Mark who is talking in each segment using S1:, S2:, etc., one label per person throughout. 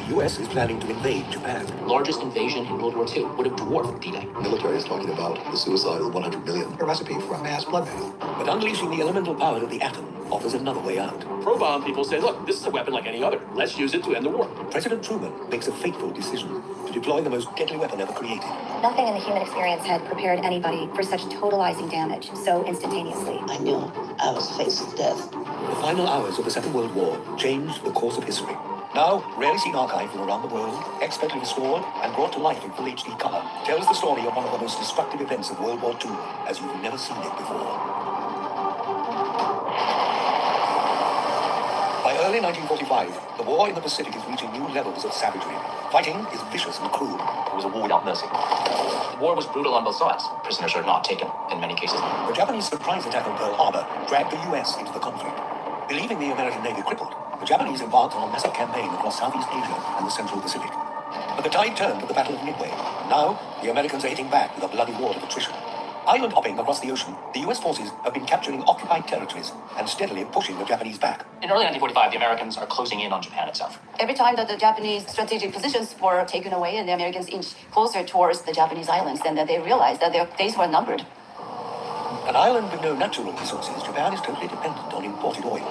S1: The US is planning to invade Japan.
S2: Largest invasion in World War II would have dwarfed D-Day.
S3: The military is talking about the suicidal 100 million.
S4: A recipe for a mass bloodbath.
S1: But unleashing the elemental power of the atom offers another way out.
S5: Pro-bomb people say, look, this is a weapon like any other. Let's use it to end the war.
S1: President Truman makes a fateful decision to deploy the most deadly weapon ever created.
S6: Nothing in the human experience had prepared anybody for such totalizing damage so instantaneously.
S7: I knew I was facing death.
S1: The final hours of the Second World War changed the course of history. Now, rarely seen archive from around the world, expertly restored and brought to life in full HD color, tells the story of one of the most destructive events of World War II as you've never seen it before. By early 1945, the war in the Pacific is reaching new levels of savagery. Fighting is vicious and cruel.
S2: It was a war without mercy. The war was brutal on both sides. Prisoners are not taken in many cases.
S1: The Japanese surprise attack on Pearl Harbor dragged the US into the conflict. Believing the American Navy crippled, the Japanese embarked on a massive campaign across Southeast Asia and the Central Pacific. But the tide turned at the Battle of Midway. Now, the Americans are hitting back with a bloody war of attrition. Island hopping across the ocean, the US forces have been capturing occupied territories and steadily pushing the Japanese back.
S2: In early 1945, the Americans are closing in on Japan itself.
S8: Every time that the Japanese strategic positions were taken away and the Americans inched closer towards the Japanese islands, then that they realized that their days were numbered.
S1: An island with no natural resources, Japan is totally dependent on imported oil.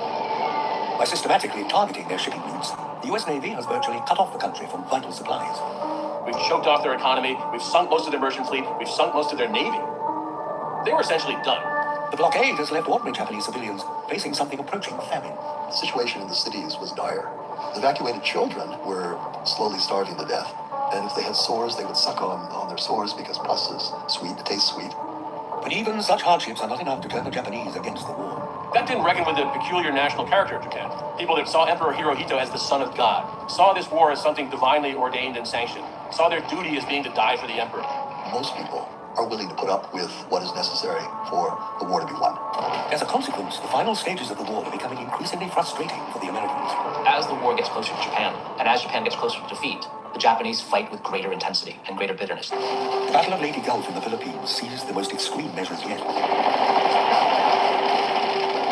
S1: By systematically targeting their shipping routes, the US Navy has virtually cut off the country from vital supplies.
S5: We've choked off their economy. We've sunk most of their merchant fleet. We've sunk most of their navy. They were essentially done.
S1: The blockade has left ordinary Japanese civilians facing something approaching famine.
S3: The situation in the cities was dire. The evacuated children were slowly starving to death. And if they had sores, they would suck on their sores because pus is sweet, it tastes sweet.
S1: But even such hardships are not enough to turn the Japanese against the war.
S5: That didn't reckon with the peculiar national character of Japan. People that saw Emperor Hirohito as the son of God, saw this war as something divinely ordained and sanctioned, saw their duty as being to die for the emperor.
S3: Most people are willing to put up with what is necessary for the war to be won.
S1: As a consequence, the final stages of the war are becoming increasingly frustrating for the Americans.
S2: As the war gets closer to Japan, and as Japan gets closer to defeat, the Japanese fight with greater intensity and greater bitterness.
S1: The Battle of Leyte Gulf in the Philippines sees the most extreme measures yet.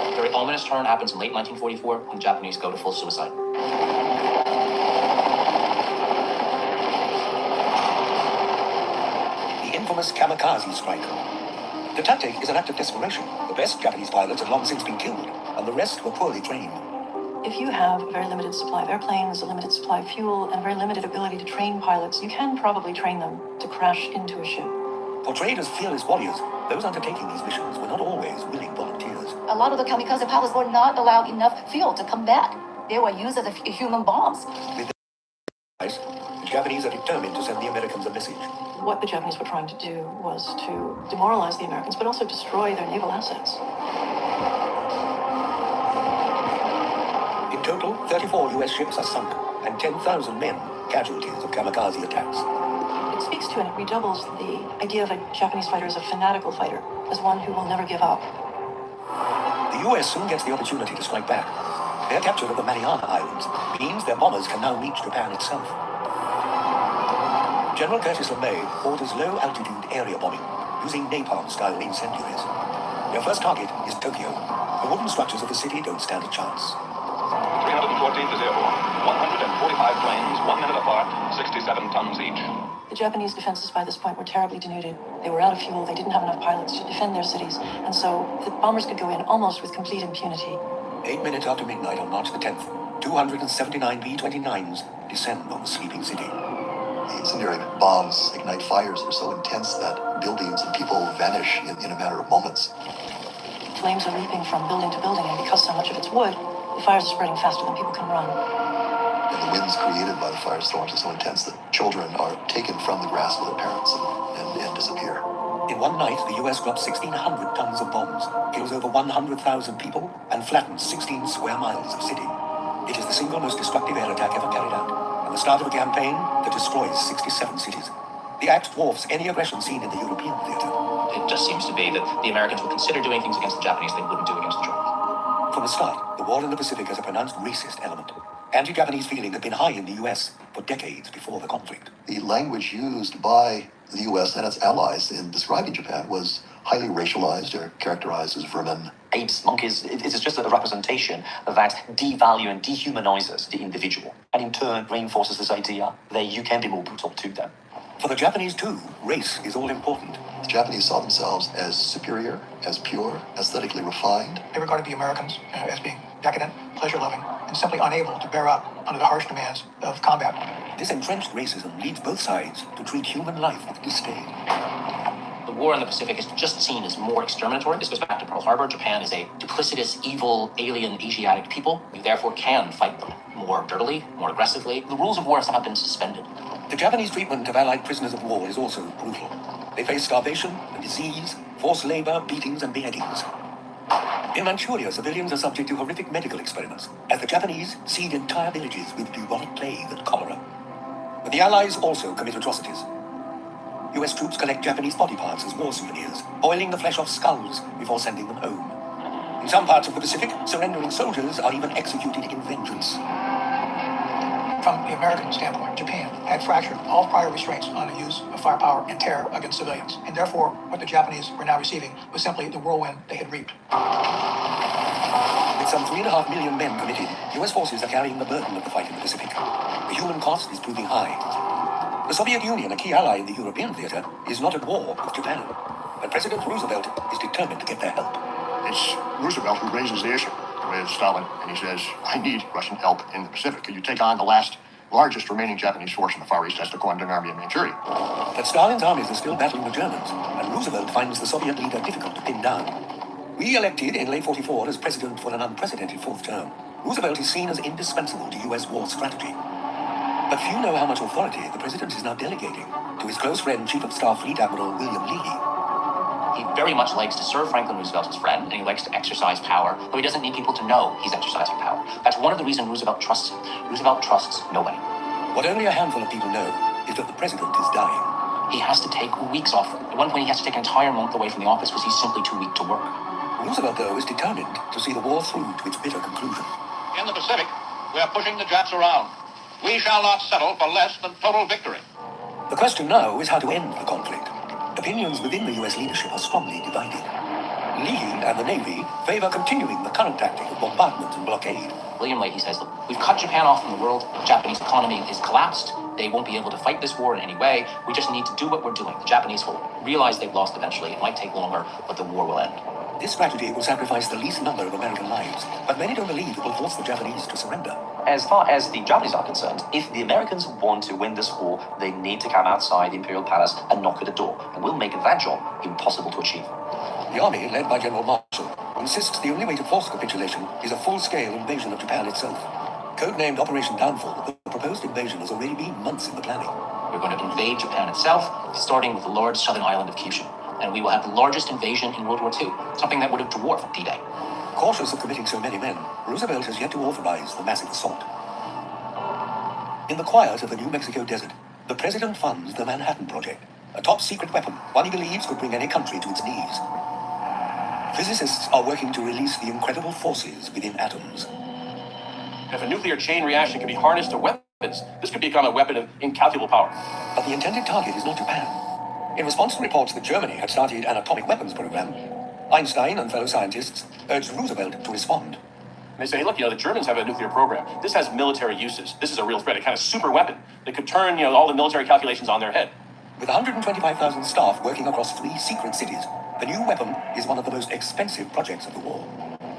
S2: A very ominous turn happens in late 1944 when the Japanese go to full suicide.
S1: The infamous kamikaze strike. The tactic is an act of desperation. The best Japanese pilots have long since been killed, and the rest were poorly trained.
S9: If you have a very limited supply of airplanes, a limited supply of fuel, and a very limited ability to train pilots, you can probably train them to crash into a ship.
S1: Portrayed as fearless warriors, those undertaking these missions were not always willing volunteers.
S8: A lot of the kamikaze pilots were not allowed enough fuel to come back. They were used as human bombs.
S1: With the Japanese are determined to send the Americans a message.
S9: What the Japanese were trying to do was to demoralize the Americans, but also destroy their naval assets.
S1: In total, 34 US ships are sunk, and 10,000 men casualties of kamikaze attacks.
S9: It speaks to and it redoubles the idea of a Japanese fighter as a fanatical fighter, as one who will never give up.
S1: The US soon gets the opportunity to strike back. Their capture of the Mariana Islands means their bombers can now reach Japan itself. General Curtis LeMay orders low-altitude area bombing, using napalm-style incendiaries. Their first target is Tokyo. The wooden structures of the city don't stand a chance.
S10: 314th is airborne. 145 planes, 1 minute apart, 67 tons each.
S9: The Japanese defenses by this point were terribly denuded. They were out of fuel, they didn't have enough pilots to defend their cities, and so the bombers could go in almost with complete impunity.
S1: 8 minutes after midnight on March the 10th, 279 B-29s descend on the sleeping city.
S3: The incendiary bombs ignite fires that are so intense that buildings and people vanish in a matter of moments.
S9: Flames are leaping from building to building, and because so much of it's wood, the fires are spreading faster than people can run.
S3: And the winds created by the firestorms are so intense that children are taken from the grasp of their parents and disappear.
S1: In one night, the US drops 1,600 tons of bombs, kills over 100,000 people, and flattens 16 square miles of city. It is the single most destructive air attack ever carried out, and the start of a campaign that destroys 67 cities. The act dwarfs any aggression seen in the European theater.
S2: It just seems to be that the Americans would consider doing things against the Japanese they wouldn't do against the Germans.
S1: From the start, the war in the Pacific has a pronounced racist element. Anti-Japanese feeling had been high in the US, for decades before the conflict.
S3: The language used by the US and its allies in describing Japan was highly racialized or characterized as vermin.
S2: Apes, monkeys, it is just a representation that devalues and dehumanizes the individual, and in turn reinforces this idea that you can be more brutal to them.
S1: For the Japanese too, race is all important.
S3: The Japanese saw themselves as superior, as pure, aesthetically refined.
S4: They regarded the Americans as being decadent, pleasure-loving, and simply unable to bear up under the harsh demands of combat.
S1: This entrenched racism leads both sides to treat human life with disdain.
S2: The war in the Pacific is just seen as more exterminatory. This goes back to Pearl Harbor. Japan is a duplicitous, evil, alien, Asiatic people. You therefore can fight them more dirtily, more aggressively. The rules of war have somehow been suspended.
S1: The Japanese treatment of Allied prisoners of war is also brutal. They face starvation and disease, forced labor, beatings, and beheadings. In Manchuria, civilians are subject to horrific medical experiments, as the Japanese seed entire villages with bubonic plague and cholera. But the Allies also commit atrocities. US troops collect Japanese body parts as war souvenirs, boiling the flesh off skulls before sending them home. In some parts of the Pacific, surrendering soldiers are even executed in vengeance.
S4: From the American standpoint, Japan had fractured all prior restraints on the use of firepower and terror against civilians, and therefore what the Japanese were now receiving was simply the whirlwind they had reaped.
S1: With some 3.5 million men committed, US forces are carrying the burden of the fight in the Pacific. The human cost is proving high. The Soviet Union, a key ally in the European theater, is not at war with Japan, but President Roosevelt is determined to get their help.
S11: It's Roosevelt who raises the issue with Stalin, and he says, I need Russian help in the Pacific. Could you take on the largest remaining Japanese force in the Far East? That's the Kuomintang Army in Manchuria.
S1: But Stalin's armies are still battling the Germans, and Roosevelt finds the Soviet leader difficult to pin down. Re-elected in late 44 as president for an unprecedented fourth term, Roosevelt is seen as indispensable to US war strategy. But few know how much authority the president is now delegating to his close friend, Chief of Staff Fleet Admiral William Leahy.
S2: He very much likes to serve Franklin Roosevelt as friend, and he likes to exercise power, though he doesn't need people to know he's exercising power. That's one of the reasons Roosevelt trusts him. Roosevelt trusts nobody.
S1: What only a handful of people know is that the president is dying.
S2: He has to take weeks off. At one point, he has to take an entire month away from the office because he's simply too weak to work.
S1: Roosevelt, though, is determined to see the war through to its bitter conclusion.
S10: In the Pacific, we are pushing the Japs around. We shall not settle for less than total victory.
S1: The question now is how to end the conflict. Opinions within the US leadership are strongly divided. Leahy and the Navy favor continuing the current tactic of bombardment and blockade.
S2: William Leahy says, look, we've cut Japan off from the world. The Japanese economy is collapsed. They won't be able to fight this war in any way. We just need to do what we're doing. The Japanese will realize they've lost eventually. It might take longer, but the war will end.
S1: This strategy will sacrifice the least number of American lives, but many don't believe it will force the Japanese to surrender.
S2: As far as the Japanese are concerned, if the Americans want to win this war, they need to come outside the Imperial Palace and knock at the door. And we'll make that job impossible to achieve.
S1: The army, led by General Marshall, insists the only way to force capitulation is a full-scale invasion of Japan itself. Codenamed Operation Downfall, the proposed invasion has already been months in the planning.
S2: We're going to invade Japan itself, starting with the large southern island of Kyushu. And we will have the largest invasion in World War II, something that would have dwarfed D-Day.
S1: Cautious of committing so many men, Roosevelt has yet to authorize the massive assault. In the quiet of the New Mexico desert, the president funds the Manhattan Project, a top-secret weapon one he believes could bring any country to its knees. Physicists are working to release the incredible forces within atoms.
S5: If a nuclear chain reaction can be harnessed to weapons, this could become a weapon of incalculable power.
S1: But the intended target is not Japan. In response to reports that Germany had started an atomic weapons program, Einstein and fellow scientists urged Roosevelt to respond.
S5: They say, hey, look, the Germans have a nuclear program. This has military uses. This is a real threat, a kind of super weapon that could turn, all the military calculations on their head.
S1: With 125,000 staff working across 3 secret cities, the new weapon is one of the most expensive projects of the war.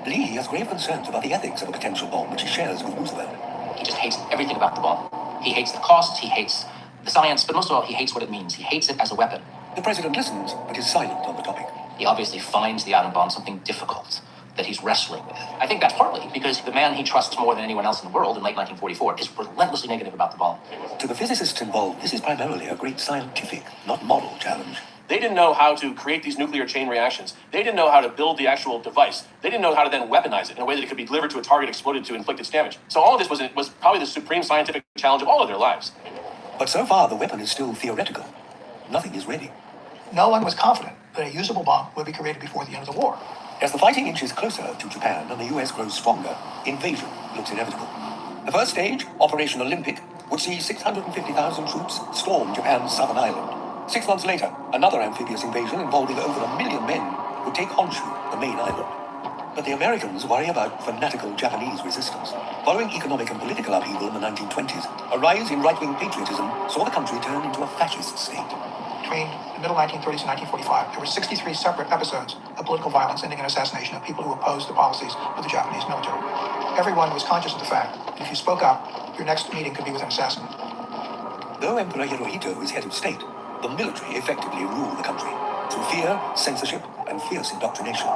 S1: Lee has grave concerns about the ethics of a potential bomb, which he shares with Roosevelt.
S2: He just hates everything about the bomb. He hates the costs, he hates the science, but most of all, he hates what it means. He hates it as a weapon.
S1: The president listens, but is silent on the topic.
S2: He obviously finds the atom bomb something difficult that he's wrestling with. I think that's partly because the man he trusts more than anyone else in the world in late 1944 is relentlessly negative about the bomb.
S1: To the physicists involved, this is primarily a great scientific, not moral challenge.
S5: They didn't know how to create these nuclear chain reactions. They didn't know how to build the actual device. They didn't know how to then weaponize it in a way that it could be delivered to a target exploded to inflict its damage. So all of this was probably the supreme scientific challenge of all of their lives.
S1: But so far, the weapon is still theoretical. Nothing is ready.
S4: No one was confident that a usable bomb would be created before the end of the war.
S1: As the fighting inches closer to Japan and the US grows stronger, invasion looks inevitable. The first stage, Operation Olympic, would see 650,000 troops storm Japan's southern island. 6 months later, another amphibious invasion involving over 1 million men would take Honshu, the main island. But the Americans worry about fanatical Japanese resistance. Following economic and political upheaval in the 1920s, a rise in right-wing patriotism saw the country turn into a fascist state.
S4: Between the middle 1930s and 1945, there were 63 separate episodes of political violence ending in assassination of people who opposed the policies of the Japanese military. Everyone was conscious of the fact that if you spoke up, your next meeting could be with an assassin.
S1: Though Emperor Hirohito is head of state, the military effectively ruled the country through fear, censorship, and fierce indoctrination.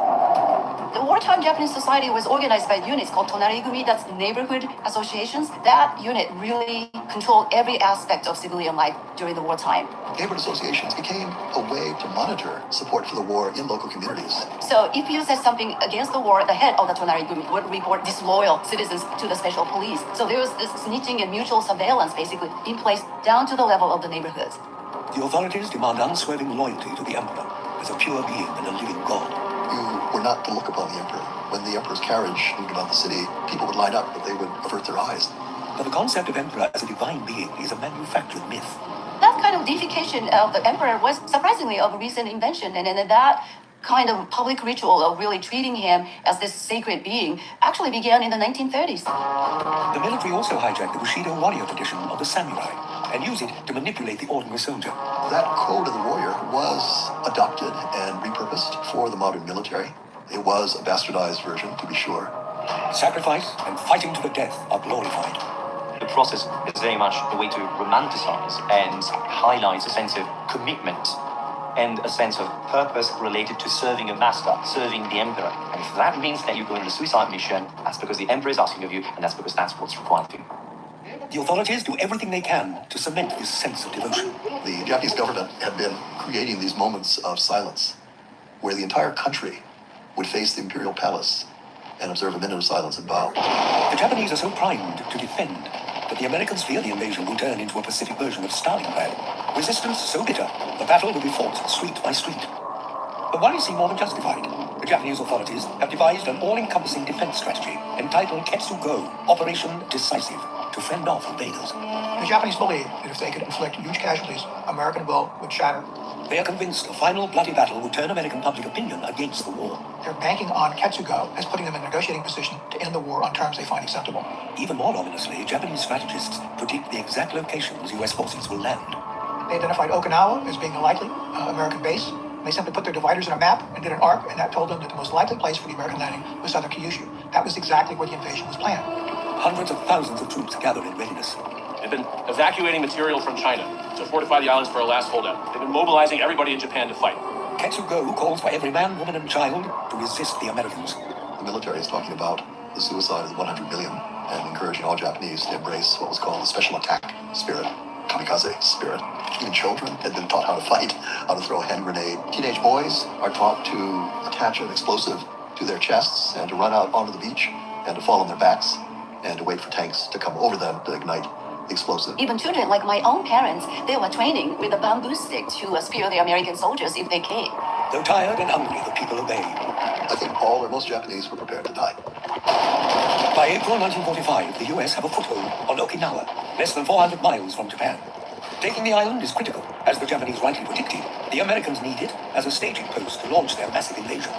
S8: The wartime Japanese society was organized by units called Tonarigumi, that's neighborhood associations. That unit really controlled every aspect of civilian life during the wartime.
S3: Neighborhood associations became a way to monitor support for the war in local communities.
S8: So if you said something against the war, the head of the Tonarigumi would report disloyal citizens to the special police. So there was this snitching and mutual surveillance basically in place down to the level of the neighborhoods.
S1: The authorities demand unswerving loyalty to the emperor as a pure being and a living god.
S3: You were not to look upon the emperor. When the emperor's carriage moved about the city, people would line up, but they would avert their eyes.
S1: But the concept of emperor as a divine being is a manufactured myth.
S8: That kind of deification of the emperor was surprisingly of recent invention, and that kind of public ritual of really treating him as this sacred being actually began in the 1930s.
S1: The military also hijacked the Bushido warrior tradition of the samurai and used it to manipulate the ordinary soldier.
S3: That code of the warrior was adopted and repurposed for the modern military. It was a bastardized version, to be sure.
S1: Sacrifice and fighting to the death are glorified.
S12: The process is very much a way to romanticize and highlight a sense of commitment and a sense of purpose related to serving a master, serving the emperor. And if that means that you go on a suicide mission, that's because the emperor is asking of you, and that's because that's what's required of you.
S1: The authorities do everything they can to cement this sense of devotion.
S3: The Japanese government had been creating these moments of silence where the entire country would face the imperial palace and observe a minute of silence and bow.
S1: The Japanese are so primed to defend that the Americans fear the invasion will turn into a Pacific version of Stalingrad. Resistance so bitter, the battle will be fought street by street. The worries seem more than justified. The Japanese authorities have devised an all-encompassing defense strategy entitled Ketsugo, Operation Decisive, to fend off invaders.
S4: The Japanese believe that if they could inflict huge casualties, American will would shatter.
S1: They are convinced a final bloody battle will turn American public opinion against the war.
S4: They're banking on Ketsugo as putting them in a negotiating position to end the war on terms they find acceptable.
S1: Even more ominously, Japanese strategists predict the exact locations U.S. forces will land.
S4: They identified Okinawa as being a likely American base. They simply put their dividers in a map and did an arc, and that told them that the most likely place for the American landing was southern Kyushu. That was exactly where the invasion was planned.
S1: Hundreds of thousands of troops gathered in readiness.
S5: They've been evacuating material from China to fortify the islands for a last holdout. They've been mobilizing everybody in Japan to fight.
S1: Ketsugo calls for every man, woman, and child to resist the Americans.
S3: The military is talking about the suicide of the 100 million and encouraging all Japanese to embrace what was called the special attack spirit, kamikaze spirit. Even children had been taught how to fight, how to throw a hand grenade. Teenage boys are taught to attach an explosive to their chests and to run out onto the beach and to fall on their backs and to wait for tanks to come over them to ignite the explosive.
S8: Even children, like my own parents, they were training with a bamboo stick to spear the American soldiers if they came.
S1: Though tired and hungry, the people obeyed.
S3: I think all or most Japanese were prepared to die.
S1: By April 1945, the U.S. have a foothold on Okinawa, less than 400 miles from Japan. Taking the island is critical, as the Japanese rightly predicted. The Americans need it as a staging post to launch their massive invasion.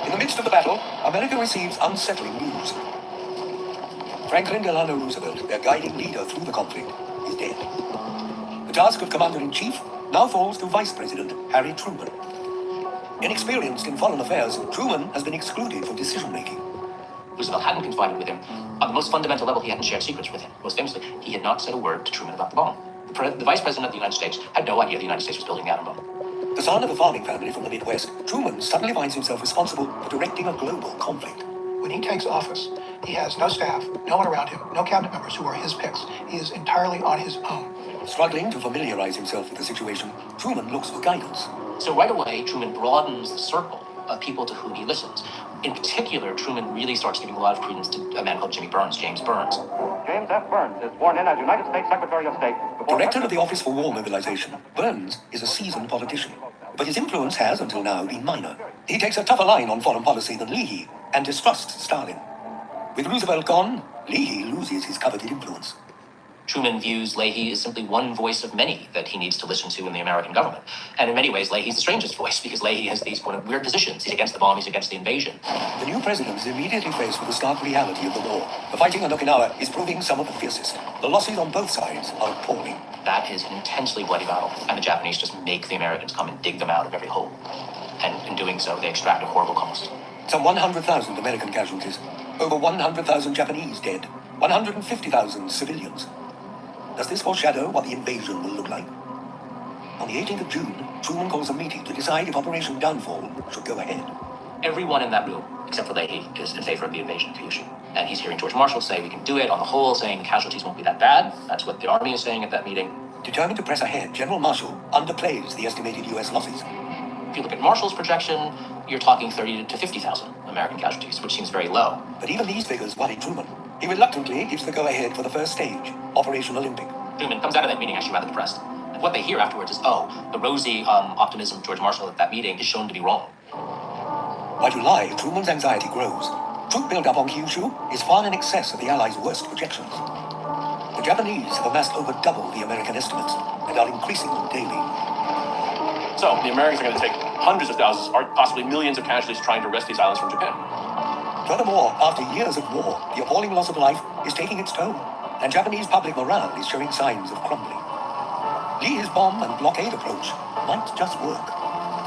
S1: In the midst of the battle, America receives unsettling news. Franklin Delano Roosevelt, their guiding leader through the conflict, is dead. The task of Commander-in-Chief now falls to Vice President Harry Truman. Inexperienced in foreign affairs, Truman has been excluded for decision-making.
S2: Roosevelt hadn't confided with him. On the most fundamental level, he hadn't shared secrets with him. Most famously, he had not said a word to Truman about the bomb. The Vice President of the United States had no idea the United States was building the atom bomb.
S1: The son of a farming family from the Midwest, Truman suddenly finds himself responsible for directing a global conflict.
S4: When he takes office, he has no staff, no one around him, no cabinet members who are his picks. He is entirely on his own.
S1: Struggling to familiarize himself with the situation, Truman looks for guidance.
S2: So right away, Truman broadens the circle of people to whom he listens. In particular, Truman really starts giving a lot of credence to a man called James Burns.
S10: James F. Burns is sworn in as United States Secretary of State.
S1: Director of the Office for War Mobilization, Burns is a seasoned politician, but his influence has, until now, been minor. He takes a tougher line on foreign policy than Leahy and distrusts Stalin. With Roosevelt gone, Leahy loses his coveted influence.
S2: Truman views Leahy as simply one voice of many that he needs to listen to in the American government. And in many ways, Leahy's the strangest voice because Leahy has these kind of weird positions. He's against the bomb, he's against the invasion.
S1: The new president is immediately faced with the stark reality of the war. The fighting on Okinawa is proving some of the fiercest. The losses on both sides are appalling.
S2: That is an intensely bloody battle, and the Japanese just make the Americans come and dig them out of every hole. And in doing so, they extract a horrible cost.
S1: Some 100,000 American casualties, over 100,000 Japanese dead, 150,000 civilians. Does this foreshadow what the invasion will look like? On the 18th of June, Truman calls a meeting to decide if Operation Downfall should go ahead.
S2: Everyone in that room, except for Leahy, is in favor of the invasion of Kyushu. And he's hearing George Marshall say we can do it on the whole, saying the casualties won't be that bad. That's what the Army is saying at that meeting.
S1: Determined to press ahead, General Marshall underplays the estimated U.S. losses.
S2: If you look at Marshall's projection, you're talking 30 to 50,000 American casualties, which seems very low.
S1: But even these figures worry Truman. He reluctantly gives the go-ahead for the first stage, Operation Olympic.
S2: Truman comes out of that meeting actually rather depressed. And what they hear afterwards is, oh, the rosy optimism of George Marshall at that meeting is shown to be wrong.
S1: By July, Truman's anxiety grows. Troop build-up on Kyushu is far in excess of the Allies' worst projections. The Japanese have amassed over double the American estimates and are increasing them daily.
S5: So the Americans are going to take hundreds of thousands, or possibly millions of casualties trying to wrest these islands from Japan.
S1: Furthermore, after years of war, the appalling loss of life is taking its toll, and Japanese public morale is showing signs of crumbling. Lee's bomb and blockade approach might just work.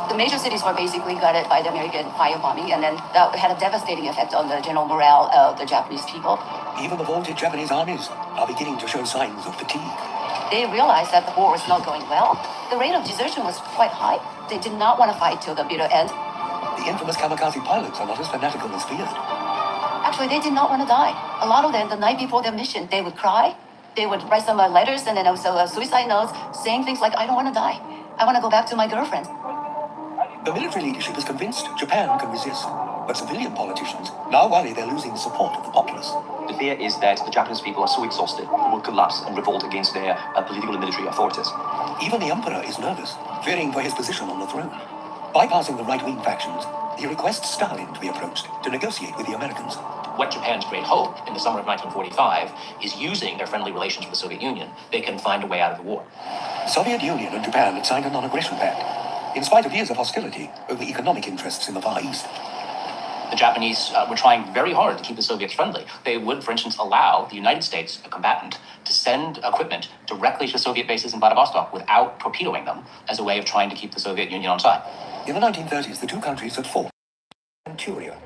S8: The major cities were basically gutted by the American firebombing, and then that had a devastating effect on the general morale of the Japanese people.
S1: Even the vaunted Japanese armies are beginning to show signs of fatigue.
S8: They realized that the war was not going well. The rate of desertion was quite high. They did not want to fight till the bitter end.
S1: The infamous kamikaze pilots are not as fanatical as feared.
S8: Actually, they did not want to die. A lot of them, the night before their mission, they would cry. They would write some letters and then also suicide notes saying things like, I don't want to die. I want to go back to my girlfriend.
S1: The military leadership is convinced Japan can resist, but civilian politicians now worry they're losing the support of the populace.
S12: The fear is that the Japanese people are so exhausted they will collapse and revolt against their political and military authorities.
S1: Even the emperor is nervous, fearing for his position on the throne. Bypassing the right-wing factions, he requests Stalin to be approached to negotiate with the Americans.
S2: What Japan's great hope in the summer of 1945 is using their friendly relations with the Soviet Union, they can find a way out of the war.
S1: The Soviet Union and Japan had signed a non-aggression pact, in spite of years of hostility over economic interests in the Far East.
S2: The Japanese were trying very hard to keep the Soviets friendly. They would, for instance, allow the United States, a combatant, to send equipment directly to Soviet bases in Vladivostok without torpedoing them as a way of trying to keep the Soviet Union on side.
S1: In the 1930s, the two countries had fought in Manchuria.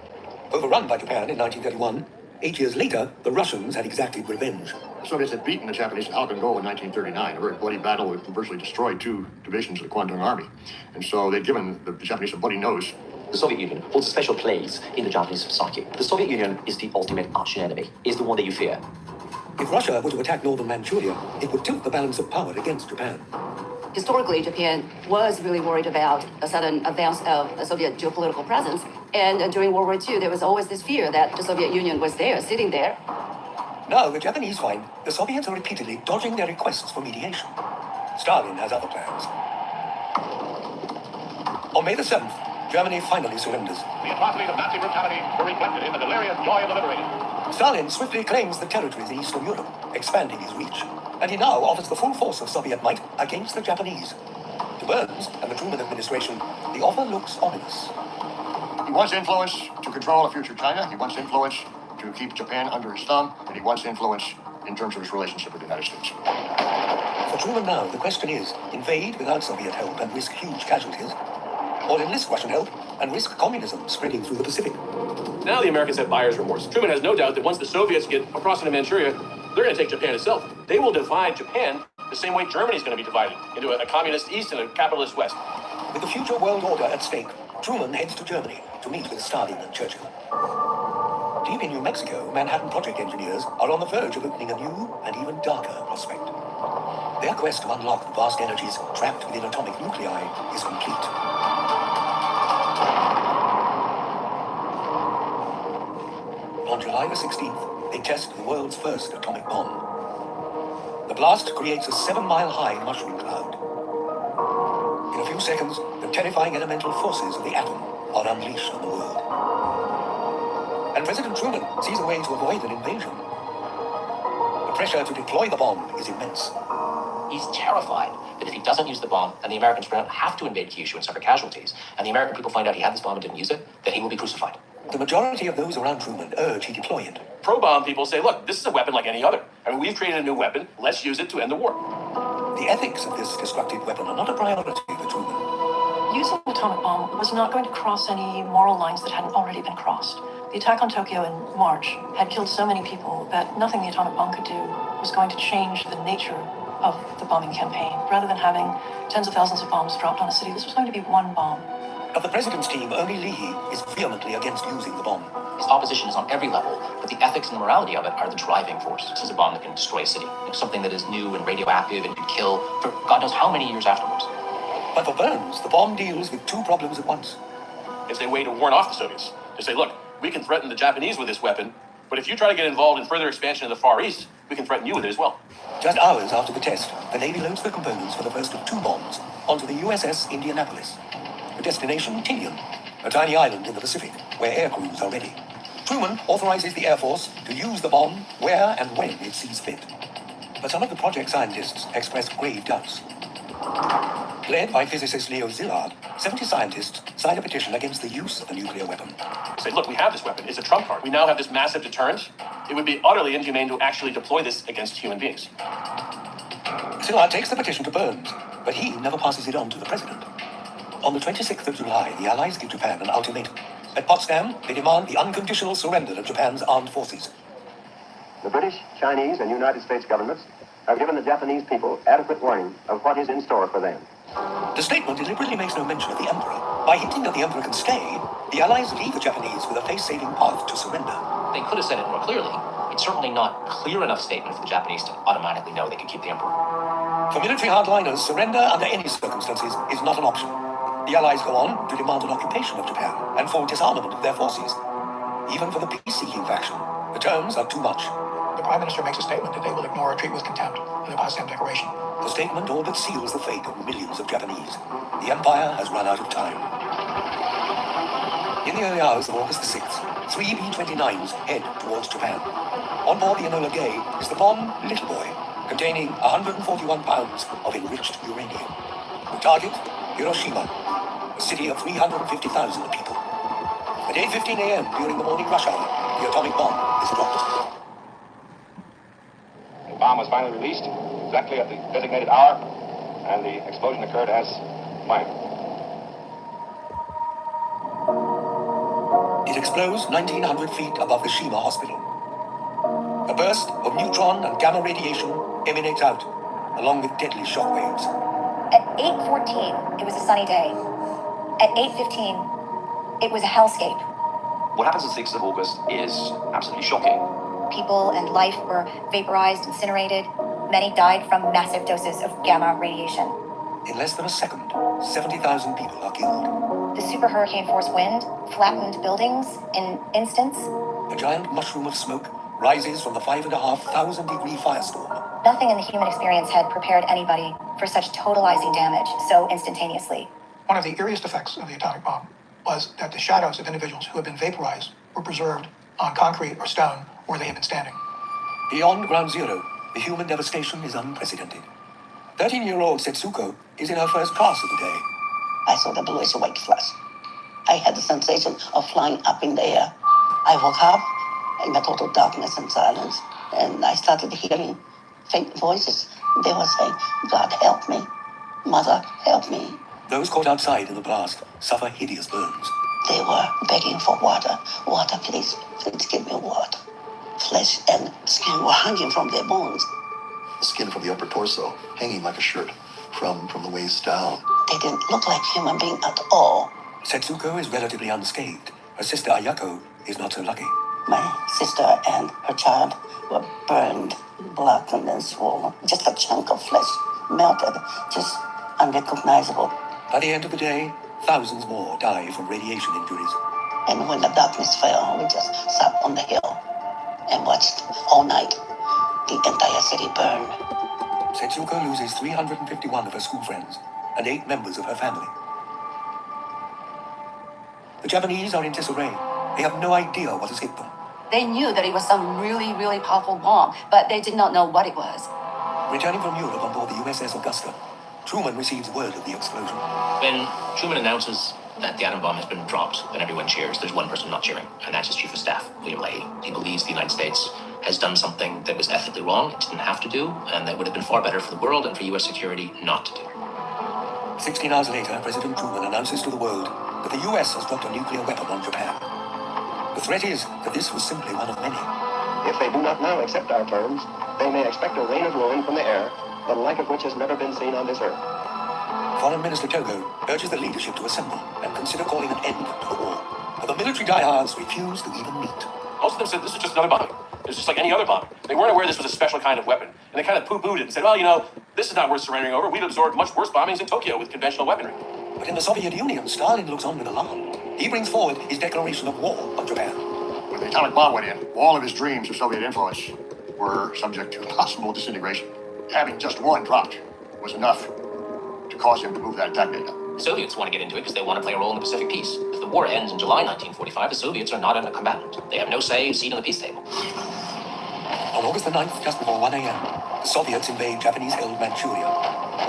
S1: Overrun by Japan in 1931, 8 years later, the Russians had exacted revenge.
S11: The Soviets had beaten the Japanese at Alcon-Go in 1939, a very bloody battle that virtually destroyed 2 divisions of the Kwangtung Army. And so they'd given the Japanese a bloody nose.
S12: The Soviet Union holds a special place in the Japanese psyche. The Soviet Union is the ultimate arch-enemy, is the one that you fear.
S1: If Russia were to attack northern Manchuria, it would tilt the balance of power against Japan.
S8: Historically, Japan was really worried about a sudden advance of the Soviet geopolitical presence. And during World War II, there was always this fear that the Soviet Union was there, sitting there.
S1: Now, the Japanese find the Soviets are repeatedly dodging their requests for mediation. Stalin has other plans. On May the 7th, Germany finally surrenders.
S10: The atrocities of Nazi brutality were reflected in the delirious joy of the liberated.
S1: Stalin swiftly claims the territories in Eastern Europe, expanding his reach. And he now offers the full force of Soviet might against the Japanese. To Burns and the Truman administration, the offer looks ominous.
S11: He wants influence to control the future China. He wants influence to keep Japan under his thumb. And he wants influence in terms of his relationship with the United States.
S1: For Truman now, the question is, invade without Soviet help and risk huge casualties, or enlist Russian help and risk communism spreading through the Pacific.
S5: Now the Americans have buyer's remorse. Truman has no doubt that once the Soviets get across into Manchuria, they're going to take Japan itself. They will divide Japan the same way Germany is going to be divided into a communist East and a capitalist West.
S1: With the future world order at stake, Truman heads to Germany to meet with Stalin and Churchill. Deep in New Mexico, Manhattan Project engineers are on the verge of opening a new and even darker prospect. Their quest to unlock the vast energies trapped within atomic nuclei is complete. On July the 16th, they test the world's first atomic bomb. The blast creates a 7-mile-high mushroom cloud. In a few seconds, the terrifying elemental forces of the atom are unleashed on the world. And President Truman sees a way to avoid an invasion. The pressure to deploy the bomb is immense.
S2: He's terrified that if he doesn't use the bomb and the Americans have to invade Kyushu and suffer casualties, and the American people find out he had this bomb and didn't use it, that he will be crucified.
S1: The majority of those around Truman urge he deploy it.
S5: Pro-bomb people say, look, this is a weapon like any other. I mean, we've created a new weapon. Let's use it to end the war.
S1: The ethics of this destructive weapon are not a priority for Truman.
S9: Using an atomic bomb was not going to cross any moral lines that hadn't already been crossed. The attack on Tokyo in March had killed so many people that nothing the atomic bomb could do was going to change the nature of the bombing campaign. Rather than having tens of thousands of bombs dropped on a city, this was going to be one bomb.
S1: Of the president's team, only Lee is vehemently against using the bomb.
S2: His opposition is on every level, but the ethics and the morality of it are the driving force. This is a bomb that can destroy a city. It's something that is new and radioactive and could kill for God knows how many years afterwards.
S1: But for Burns, the bomb deals with two problems at once.
S5: It's a way to warn off the Soviets. To say, look, we can threaten the Japanese with this weapon, but if you try to get involved in further expansion in the Far East, we can threaten you with it as well.
S1: Just hours after the test, the Navy loads the components for the first of two bombs onto the USS Indianapolis. The destination, Tinian, a tiny island in the Pacific, where air crews are ready. Truman authorizes the Air Force to use the bomb where and when it sees fit. But some of the project scientists express grave doubts. Led by physicist Leo Szilard, 70 scientists signed a petition against the use of the nuclear weapon.
S5: Say, look, we have this weapon. It's a trump card. We now have this massive deterrent. It would be utterly inhumane to actually deploy this against human beings.
S1: Szilard takes the petition to Burns, but he never passes it on to the president. On the 26th of July, the Allies give Japan an ultimatum. At Potsdam, they demand the unconditional surrender of Japan's armed forces.
S13: The British, Chinese, and United States governments have given the Japanese people adequate warning of what is in store for them.
S1: The statement deliberately makes no mention of the Emperor. By hinting that the Emperor can stay, the Allies leave the Japanese with a face-saving path to surrender.
S2: They could have said it more clearly. It's certainly not clear enough statement for the Japanese to automatically know they can keep the Emperor.
S1: For military hardliners, surrender under any circumstances is not an option. The Allies go on to demand an occupation of Japan and full disarmament of their forces. Even for the peace-seeking faction, the terms are too much.
S4: The Prime Minister makes a statement that they will ignore or treat with contempt in the Potsdam Declaration.
S1: The statement all but seals the fate of millions of Japanese. The Empire has run out of time. In the early hours of August the 6th, 3 B-29s head towards Japan. On board the Enola Gay is the bomb Little Boy, containing 141 pounds of enriched uranium. The target, Hiroshima, a city of 350,000 people. At 8:15 a.m. during the morning rush hour, the atomic bomb is dropped.
S10: The bomb was finally released exactly at the designated hour, and the explosion occurred as planned.
S1: It explodes 1,900 feet above the Shima Hospital. A burst of neutron and gamma radiation emanates out, along with deadly shockwaves.
S6: At 8:14, it was a sunny day. At 8:15, it was a hellscape.
S12: What happens on 6th of August is absolutely shocking.
S6: People and life were vaporized, incinerated. Many died from massive doses of gamma radiation.
S1: In less than a second, 70,000 people are killed.
S6: The super hurricane force wind flattened buildings in instants.
S1: A giant mushroom of smoke rises from the 5,500-degree firestorm.
S6: Nothing in the human experience had prepared anybody for such totalizing damage so instantaneously.
S4: One of the eeriest effects of the atomic bomb was that the shadows of individuals who had been vaporized were preserved on concrete or stone where they had been standing.
S1: Beyond Ground Zero, the human devastation is unprecedented. 13-year-old Setsuko is in her first class of the day.
S7: I saw the bluish white flash. I had the sensation of flying up in the air. I woke up in the total darkness and silence, and I started hearing faint voices. They were saying, "God help me. Mother, help me."
S1: Those caught outside in the blast suffer hideous burns.
S7: They were begging for water. Water, please. Please give me water. Flesh and skin were hanging from their bones.
S3: The skin from the upper torso hanging like a shirt from the waist down.
S7: They didn't look like human beings at all.
S1: Setsuko is relatively unscathed. Her sister Ayako is not so lucky.
S7: My sister and her child were burned, blackened and swollen. Just a chunk of flesh melted, just unrecognizable.
S1: By the end of the day, thousands more die from radiation injuries.
S7: And when the darkness fell, we just sat on the hill and watched all night the entire city burn.
S1: Setsuko loses 351 of her school friends and 8 members of her family. The Japanese are in disarray. They have no idea what has hit them.
S8: They knew that it was some really, really powerful bomb, but they did not know what it was.
S1: Returning from Europe on board the USS Augusta, Truman receives word of the explosion.
S2: When Truman announces that the atom bomb has been dropped, then everyone cheers. There's one person not cheering, and that's his chief of staff, William Leahy. He believes the United States has done something that was ethically wrong, it didn't have to do, and that would have been far better for the world and for U.S. security not to do.
S1: 16 hours later, President Truman announces to the world that the US has dropped a nuclear weapon on Japan. The threat is that this was simply one of many.
S13: If they do not now accept our terms, they may expect a rain of ruin from the air, the like of which has never been seen on this earth.
S1: Foreign Minister Togo urges the leadership to assemble and consider calling an end to the war. But the military diehards refuse to even meet.
S5: Most of them said this is just another bomb. It's just like any other bomb. They weren't aware this was a special kind of weapon. And they kind of poo-pooed it and said, well, you know, this is not worth surrendering over. We've absorbed much worse bombings in Tokyo with conventional weaponry.
S1: But in the Soviet Union, Stalin looks on with alarm. He brings forward his declaration of war on Japan.
S11: When the atomic bomb went in, all of his dreams of Soviet influence were subject to possible disintegration. Having just one dropped was enough to cause him to move that attack data.
S2: The Soviets want to get into it because they want to play a role in the Pacific peace. If the war ends in July 1945, the Soviets are not a combatant. They have no seat on the peace table.
S1: On August the 9th, just before 1 a.m., the Soviets invade Japanese-held Manchuria.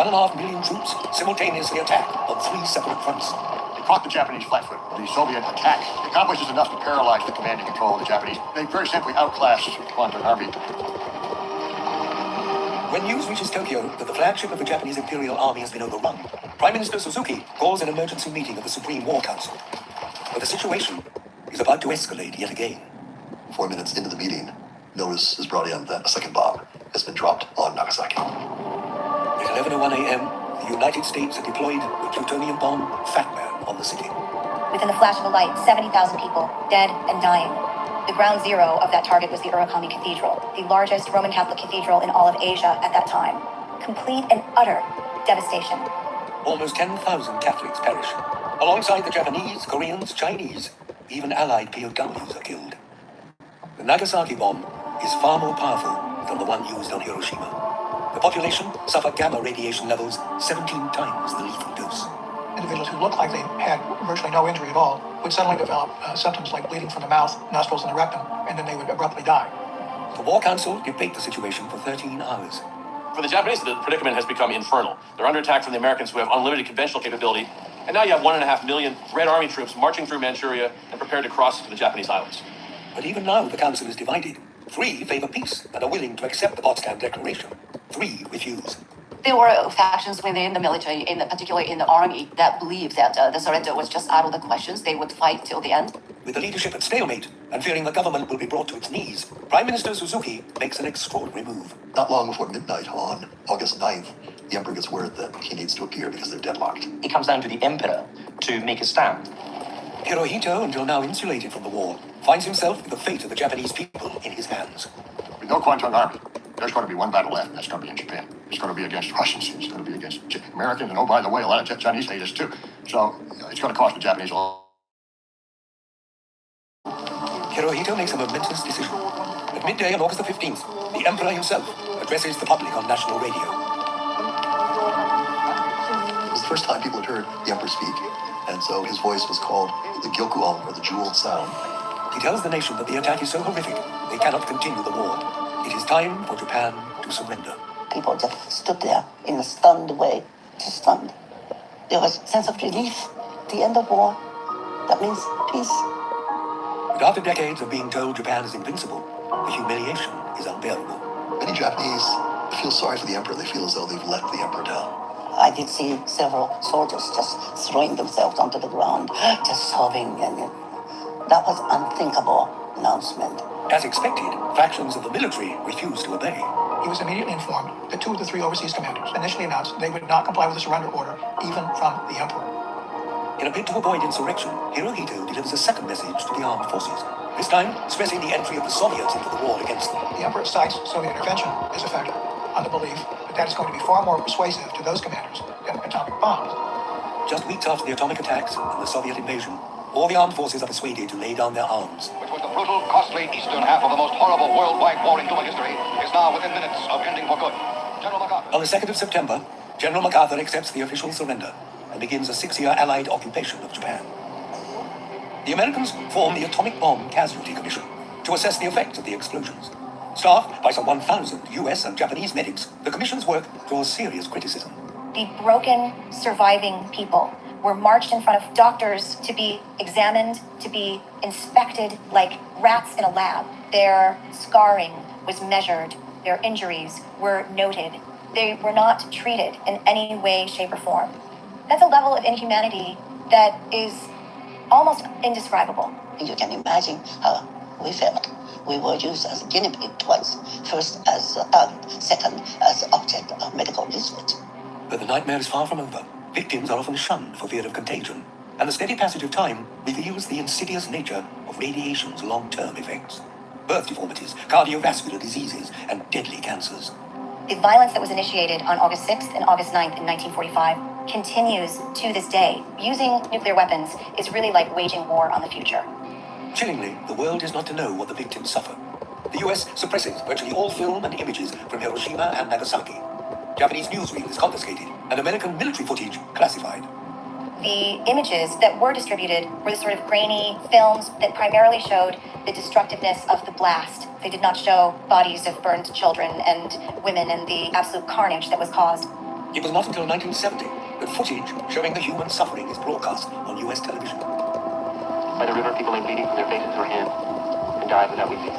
S1: 1.5 million troops simultaneously attack on 3 separate fronts.
S11: They caught the Japanese flat-foot. The Soviet attack accomplishes enough to paralyze the command and control of the Japanese. They very simply outclassed the Quantum Army.
S1: When news reaches Tokyo that the flagship of the Japanese Imperial Army has been overrun, Prime Minister Suzuki calls an emergency meeting of the Supreme War Council. But the situation is about to escalate yet again.
S3: 4 minutes into the meeting, notice is brought in that a second bomb has been dropped on Nagasaki.
S1: At 11:01 a.m., the United States had deployed the plutonium bomb Fat Man on the city.
S6: Within the flash of a light, 70,000 people, dead and dying. The ground zero of that target was the Urakami Cathedral, the largest Roman Catholic cathedral in all of Asia at that time. Complete and utter devastation.
S1: Almost 10,000 Catholics perish. Alongside the Japanese, Koreans, Chinese, even Allied POWs are killed. The Nagasaki bomb is far more powerful than the one used on Hiroshima. The population suffered gamma radiation levels 17 times the lethal dose.
S4: Individuals who looked like they had virtually no injury at all would suddenly develop symptoms like bleeding from the mouth, nostrils, and the rectum, and then they would abruptly die.
S1: The War Council debate the situation for 13 hours.
S5: For the Japanese, the predicament has become infernal. They're under attack from the Americans who have unlimited conventional capability, and now you have 1.5 million Red Army troops marching through Manchuria and prepared to cross to the Japanese islands.
S1: But even now, the Council is divided. 3 favor peace and are willing to accept the Potsdam Declaration. 3 refuse.
S8: There were factions within the military, particularly in the army, that believed that the surrender was just out of the questions. They would fight till the end.
S1: With the leadership at stalemate and fearing the government will be brought to its knees, Prime Minister Suzuki makes an extraordinary move.
S3: Not long before midnight on August 9th, the emperor gets word that he needs to appear because they're deadlocked.
S12: It comes down to the emperor to make a stand.
S1: Hirohito, until now insulated from the war, finds himself with the fate of the Japanese people in his hands.
S11: With no Quantum Army, there's going to be one battle left, and that's going to be in Japan. It's going to be against Russians, it's going to be against Americans, and oh, by the way, a lot of Chinese natives too. So it's going to cost the Japanese a lot.
S1: Hirohito makes a momentous decision. At midday on August the 15th, the Emperor himself addresses the public on national radio.
S3: It was the first time people had heard the emperor speak, and so his voice was called the Gyokuon, or the jeweled sound.
S1: He tells the nation that the attack is so horrific, they cannot continue the war. It is time for Japan to surrender.
S7: People just stood there in a stunned way, just stunned. There was a sense of relief. The end of war, that means peace.
S1: But after decades of being told Japan is invincible, the humiliation is unbearable.
S3: Many Japanese feel sorry for the emperor. They feel as though they've let the emperor down.
S7: I did see several soldiers just throwing themselves onto the ground, just sobbing, and that was unthinkable announcement.
S1: As expected, factions of the military refused to obey.
S4: He was immediately informed that 2 of the 3 overseas commanders initially announced they would not comply with the surrender order, even from the emperor.
S1: In a bid to avoid insurrection, Hirohito delivers a second message to the armed forces, this time stressing the entry of the Soviets into the war against them.
S4: The emperor cites Soviet intervention as a factor, on the belief that is going to be far more persuasive to those commanders than atomic bombs.
S1: Just weeks after the atomic attacks and the Soviet invasion, all the armed forces are persuaded to lay down their arms.
S10: Which was the brutal, costly eastern half of the most horrible worldwide war in human history, is now within minutes of ending for good. General MacArthur.
S1: On the 2nd of September, General MacArthur accepts the official surrender and begins a 6-year Allied occupation of Japan. The Americans form the Atomic Bomb Casualty Commission. to assess the effects of the explosions. Staffed by some 1,000 US and Japanese medics, the Commission's work draws serious criticism.
S6: The broken, surviving people were marched in front of doctors to be examined, to be inspected like rats in a lab. Their scarring was measured, their injuries were noted. They were not treated in any way, shape, or form. That's a level of inhumanity that is almost indescribable.
S7: You can imagine how we felt. We were used as guinea pig twice. First as a target, second as object of medical research.
S1: But the nightmare is far from over. Victims are often shunned for fear of contagion, and the steady passage of time reveals the insidious nature of radiation's long-term effects. Birth deformities, cardiovascular diseases, and deadly cancers.
S6: The violence that was initiated on August 6th and August 9th in 1945 continues to this day. Using nuclear weapons is really like waging war on the future.
S1: Chillingly, the world is not to know what the victims suffer. The US suppresses virtually all film and images from Hiroshima and Nagasaki. Japanese newsreel is confiscated, and American military footage classified.
S6: The images that were distributed were the sort of grainy films that primarily showed the destructiveness of the blast. They did not show bodies of burned children and women and the absolute carnage that was caused.
S1: It was not until 1970 that footage showing the human suffering is broadcast on US television.
S13: By the river, people lay bleeding from their faces or hands and died without weeping.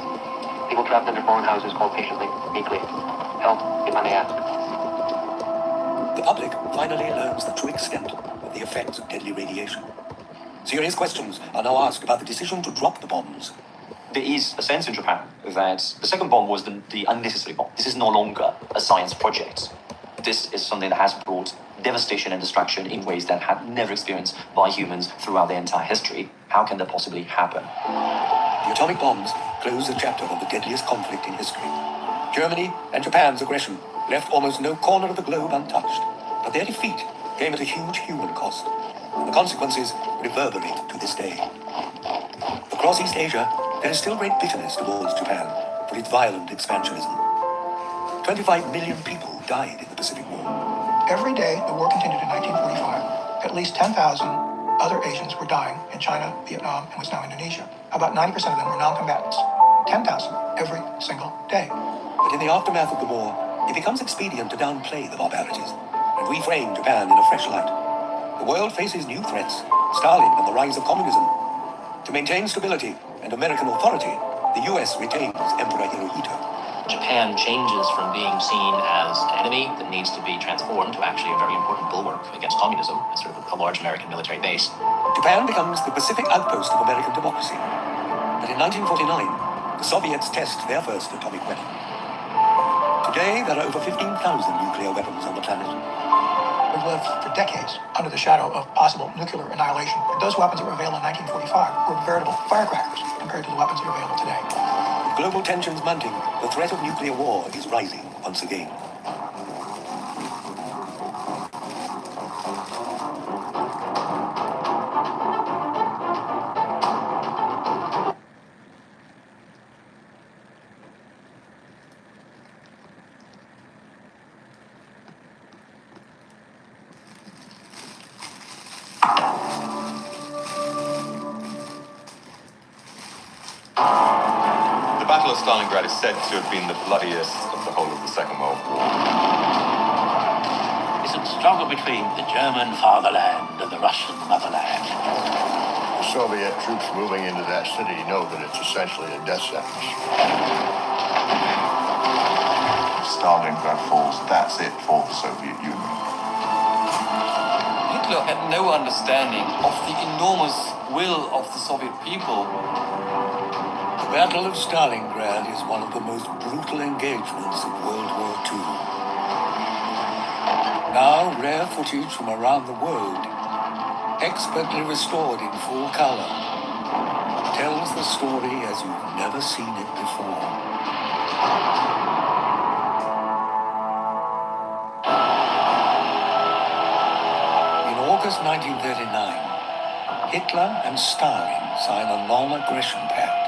S13: People trapped in their foreign houses called patiently, meekly, help if I may ask.
S1: The public finally learns the true extent of the effects of deadly radiation. Serious questions are now asked about the decision to drop the bombs.
S12: There is a sense in Japan that the second bomb was the unnecessary bomb. This is no longer a science project. This is something that has brought devastation and destruction in ways that had never experienced by humans throughout their entire history. How can that possibly happen?
S1: The atomic bombs close a chapter of the deadliest conflict in history. Germany and Japan's aggression left almost no corner of the globe untouched, but their defeat came at a huge human cost, and the consequences reverberate to this day. Across East Asia, there is still great bitterness towards Japan for its violent expansionism. 25 million people died in the Pacific War.
S4: Every day, the war continued in 1945. At least 10,000 other Asians were dying in China, Vietnam, and West now Indonesia. About 90% of them were non-combatants. 10,000 every single day.
S1: But in the aftermath of the war, it becomes expedient to downplay the barbarities and reframe Japan in a fresh light. The world faces new threats, Stalin and the rise of communism. To maintain stability and American authority, the US retains Emperor Hirohito.
S2: Japan changes from being seen as an enemy that needs to be transformed to actually a very important bulwark against communism, sort of a large American military base.
S1: Japan becomes the Pacific outpost of American democracy. But in 1949, the Soviets test their first atomic weapon. Today, there are over 15,000 nuclear weapons on the planet.
S4: We lived for decades under the shadow of possible nuclear annihilation. And those weapons that were available in 1945 were veritable firecrackers compared to the weapons that are available today.
S1: With global tensions mounting, the threat of nuclear war is rising once again.
S14: The Battle of Stalingrad is said to have been the bloodiest of the whole of the Second World War.
S15: It's a struggle between the German fatherland and the Russian motherland.
S11: The Soviet troops moving into that city know that it's essentially a death sentence.
S16: If Stalingrad falls, that's it for the Soviet Union.
S17: Hitler had no understanding of the enormous will of the Soviet people.
S1: The Battle of Stalingrad is one of the most brutal engagements of World War II. Now, rare footage from around the world, expertly restored in full color, tells the story as you've never seen it before. In August 1939, Hitler and Stalin sign a non-aggression pact.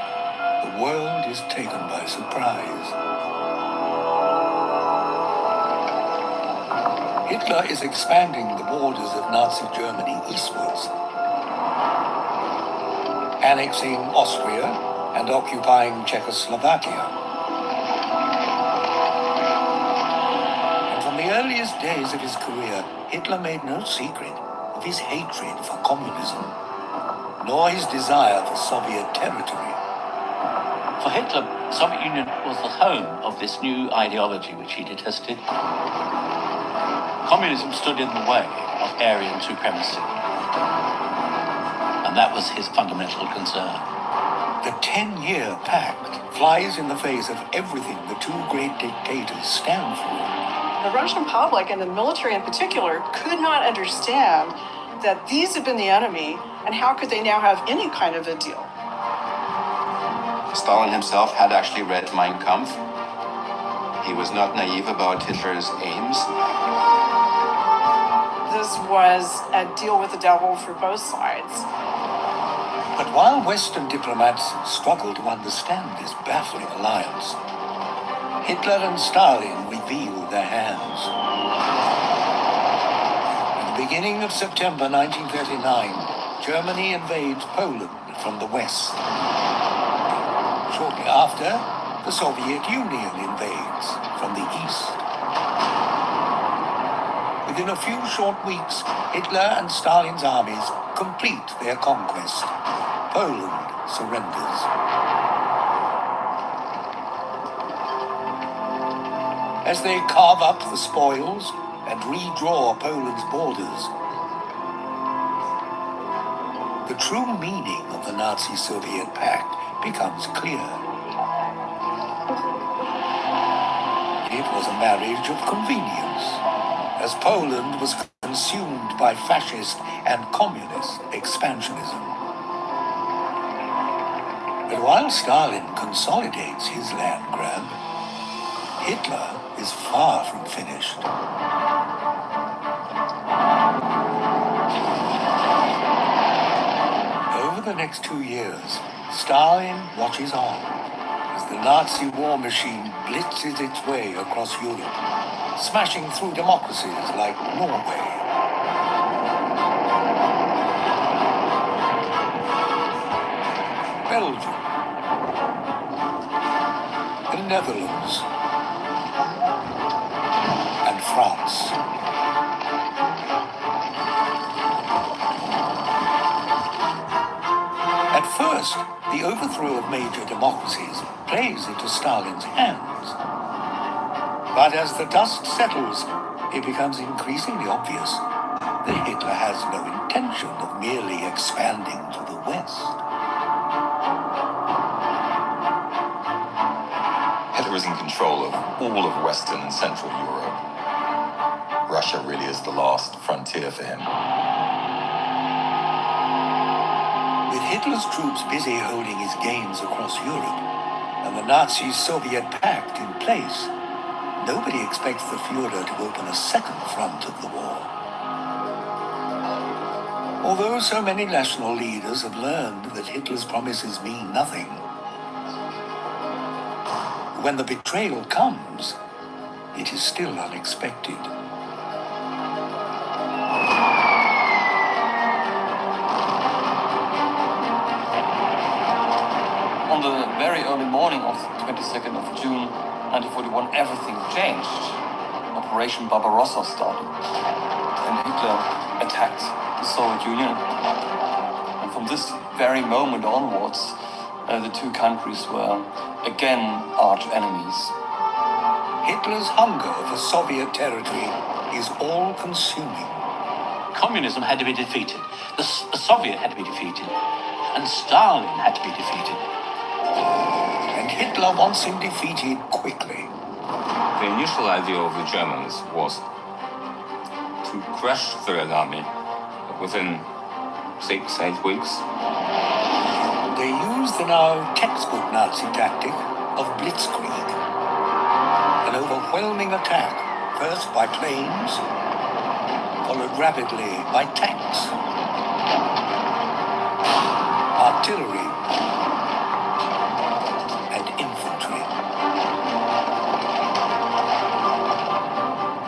S1: The world is taken by surprise. Hitler is expanding the borders of Nazi Germany eastwards, annexing Austria and occupying Czechoslovakia. And from the earliest days of his career, Hitler made no secret of his hatred for communism, nor his desire for Soviet territory.
S15: For Hitler, the Soviet Union was the home of this new ideology which he detested. Communism stood in the way of Aryan supremacy, and that was his fundamental concern.
S1: The 10-year pact flies in the face of everything the two great dictators stand for.
S18: The Russian public, and the military in particular, could not understand that these have been the enemy, and how could they now have any kind of a deal?
S19: Stalin himself had actually read Mein Kampf. He was not naive about Hitler's aims.
S18: This was a deal with the devil for both sides.
S1: But while Western diplomats struggle to understand this baffling alliance, Hitler and Stalin reveal their hands. At the beginning of September 1939, Germany invades Poland from the west. Shortly after, the Soviet Union invades from the east. Within a few short weeks, Hitler and Stalin's armies complete their conquest. Poland surrenders. As they carve up the spoils and redraw Poland's borders, the true meaning of the Nazi-Soviet pact becomes clear. It was a marriage of convenience, as Poland was consumed by fascist and communist expansionism. But while Stalin consolidates his land grab, Hitler is far from finished. Over the next 2 years, Stalin watches on as the Nazi war machine blitzes its way across Europe, smashing through democracies like Norway. Belgium, the Netherlands, and France. At first, the overthrow of major democracies plays into Stalin's hands. But as the dust settles, it becomes increasingly obvious that Hitler has no intention of merely expanding to the west.
S14: Hitler is in control of all of Western and Central Europe. Russia really is the last frontier for him.
S1: With Hitler's troops busy holding his gains across Europe and the Nazi-Soviet pact in place, nobody expects the Führer to open a second front of the war. Although so many national leaders have learned that Hitler's promises mean nothing, when the betrayal comes, it is still unexpected.
S17: On the very early morning of the 22nd of June 1941, everything changed. Operation Barbarossa started, and Hitler attacked the Soviet Union. And from this very moment onwards, the two countries were again arch enemies.
S1: Hitler's hunger for Soviet territory is all-consuming.
S15: Communism had to be defeated. The Soviet had to be defeated. And Stalin had to be defeated.
S1: And Hitler wants him defeated quickly.
S20: The initial idea of the Germans was to crush the Red Army within 6-8 weeks.
S1: They use the now textbook Nazi tactic of blitzkrieg, an overwhelming attack, first by planes, followed rapidly by tanks, artillery, and infantry.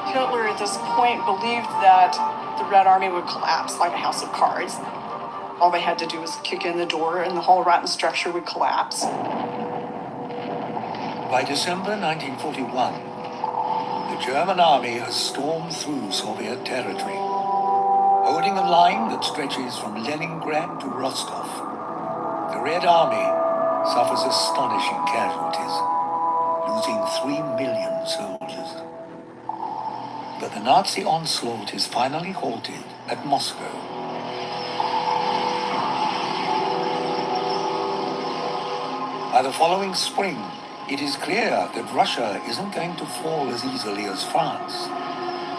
S18: Hitler at this point believed that the Red Army would collapse like a house of cards. All they had to do was kick in the door and the whole rotten structure would collapse.
S1: By December 1941, the German army has stormed through Soviet territory, holding a line that stretches from Leningrad to Rostov. The Red Army suffers astonishing casualties, losing 3 million soldiers. But the Nazi onslaught is finally halted at Moscow. By the following spring, it is clear that Russia isn't going to fall as easily as France,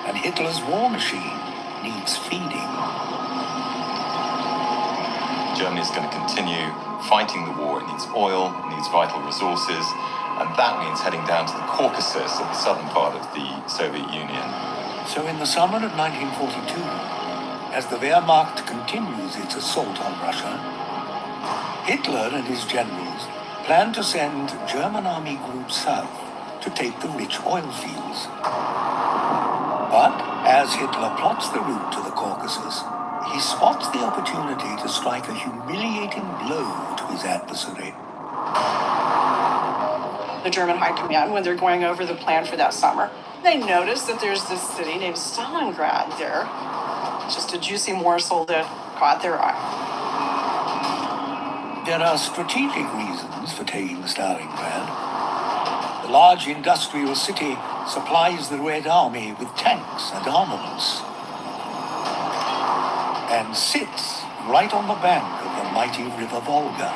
S1: and Hitler's war machine needs feeding.
S14: Germany is going to continue fighting the war. It needs oil, it needs vital resources, and that means heading down to the Caucasus at the southern part of the Soviet Union.
S1: So in the summer of 1942, as the Wehrmacht continues its assault on Russia, Hitler and his generals plan to send German army groups south to take the rich oil fields. But as Hitler plots the route to the Caucasus, he spots the opportunity to strike a humiliating blow to his adversary.
S18: The German High Command, when they're going over the plan for that summer, they notice that there's this city named Stalingrad there. Just a juicy morsel that caught their eye.
S1: There are strategic reasons for taking Stalingrad. The large industrial city supplies the Red Army with tanks and armaments, and sits right on the bank of the mighty river Volga.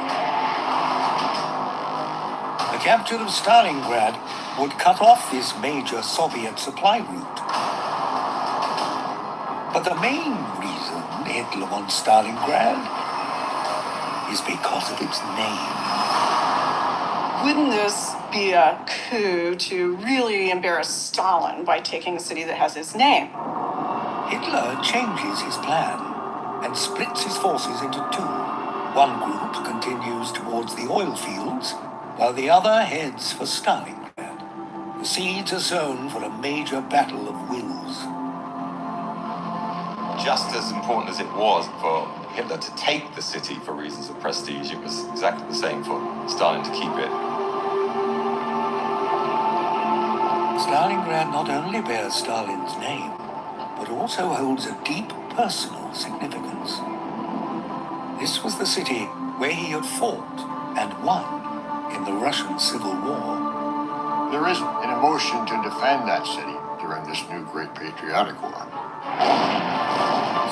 S1: The capture of Stalingrad would cut off this major Soviet supply route. But the main reason Hitler wants Stalingrad is because of its name.
S18: Wouldn't this be a coup to really embarrass Stalin by taking a city that has his name?
S1: Hitler changes his plan and splits his forces into two. One group continues towards the oil fields, while the other heads for Stalingrad. The seeds are sown for a major battle of wills.
S14: Just as important as it was for Hitler to take the city for reasons of prestige, it was exactly the same for Stalin to keep it.
S1: Stalingrad not only bears Stalin's name, but also holds a deep personal significance. This was the city where he had fought and won in the Russian Civil War.
S11: There is an emotion to defend that city during this new great patriotic war.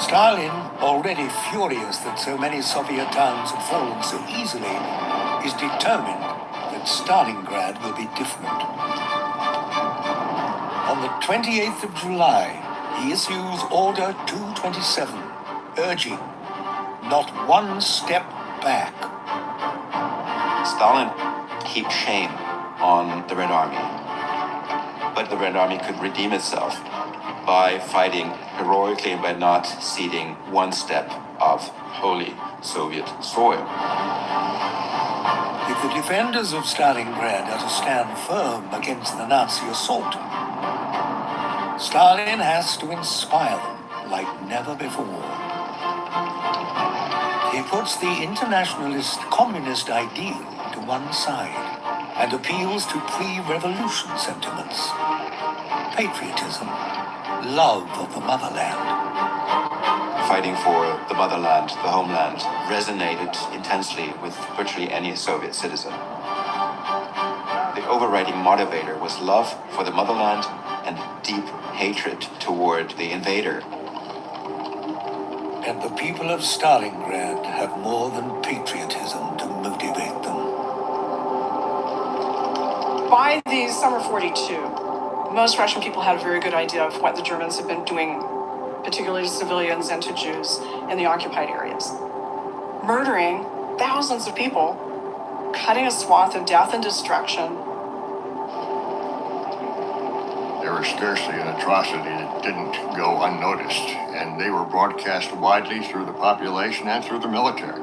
S1: Stalin, already furious that so many Soviet towns had fallen so easily, is determined that Stalingrad will be different. On the 28th of July, he issues Order 227, urging not one step back.
S19: Stalin heaped shame on the Red Army, but the Red Army could redeem itself by fighting heroically and by not ceding one step of holy Soviet soil.
S1: If the defenders of Stalingrad are to stand firm against the Nazi assault, Stalin has to inspire them like never before. He puts the internationalist communist ideal to one side and appeals to pre-revolution sentiments: patriotism, love of the motherland.
S19: Fighting for the motherland, the homeland, resonated intensely with virtually any Soviet citizen. The overriding motivator was love for the motherland and deep hatred toward the invader.
S1: And the people of Stalingrad have more than patriotism to motivate them.
S18: By the summer 42, most Russian people had a very good idea of what the Germans had been doing, particularly to civilians and to Jews in the occupied areas. Murdering thousands of people, cutting a swath of death and destruction.
S11: There was scarcely an atrocity that didn't go unnoticed, and they were broadcast widely through the population and through the military.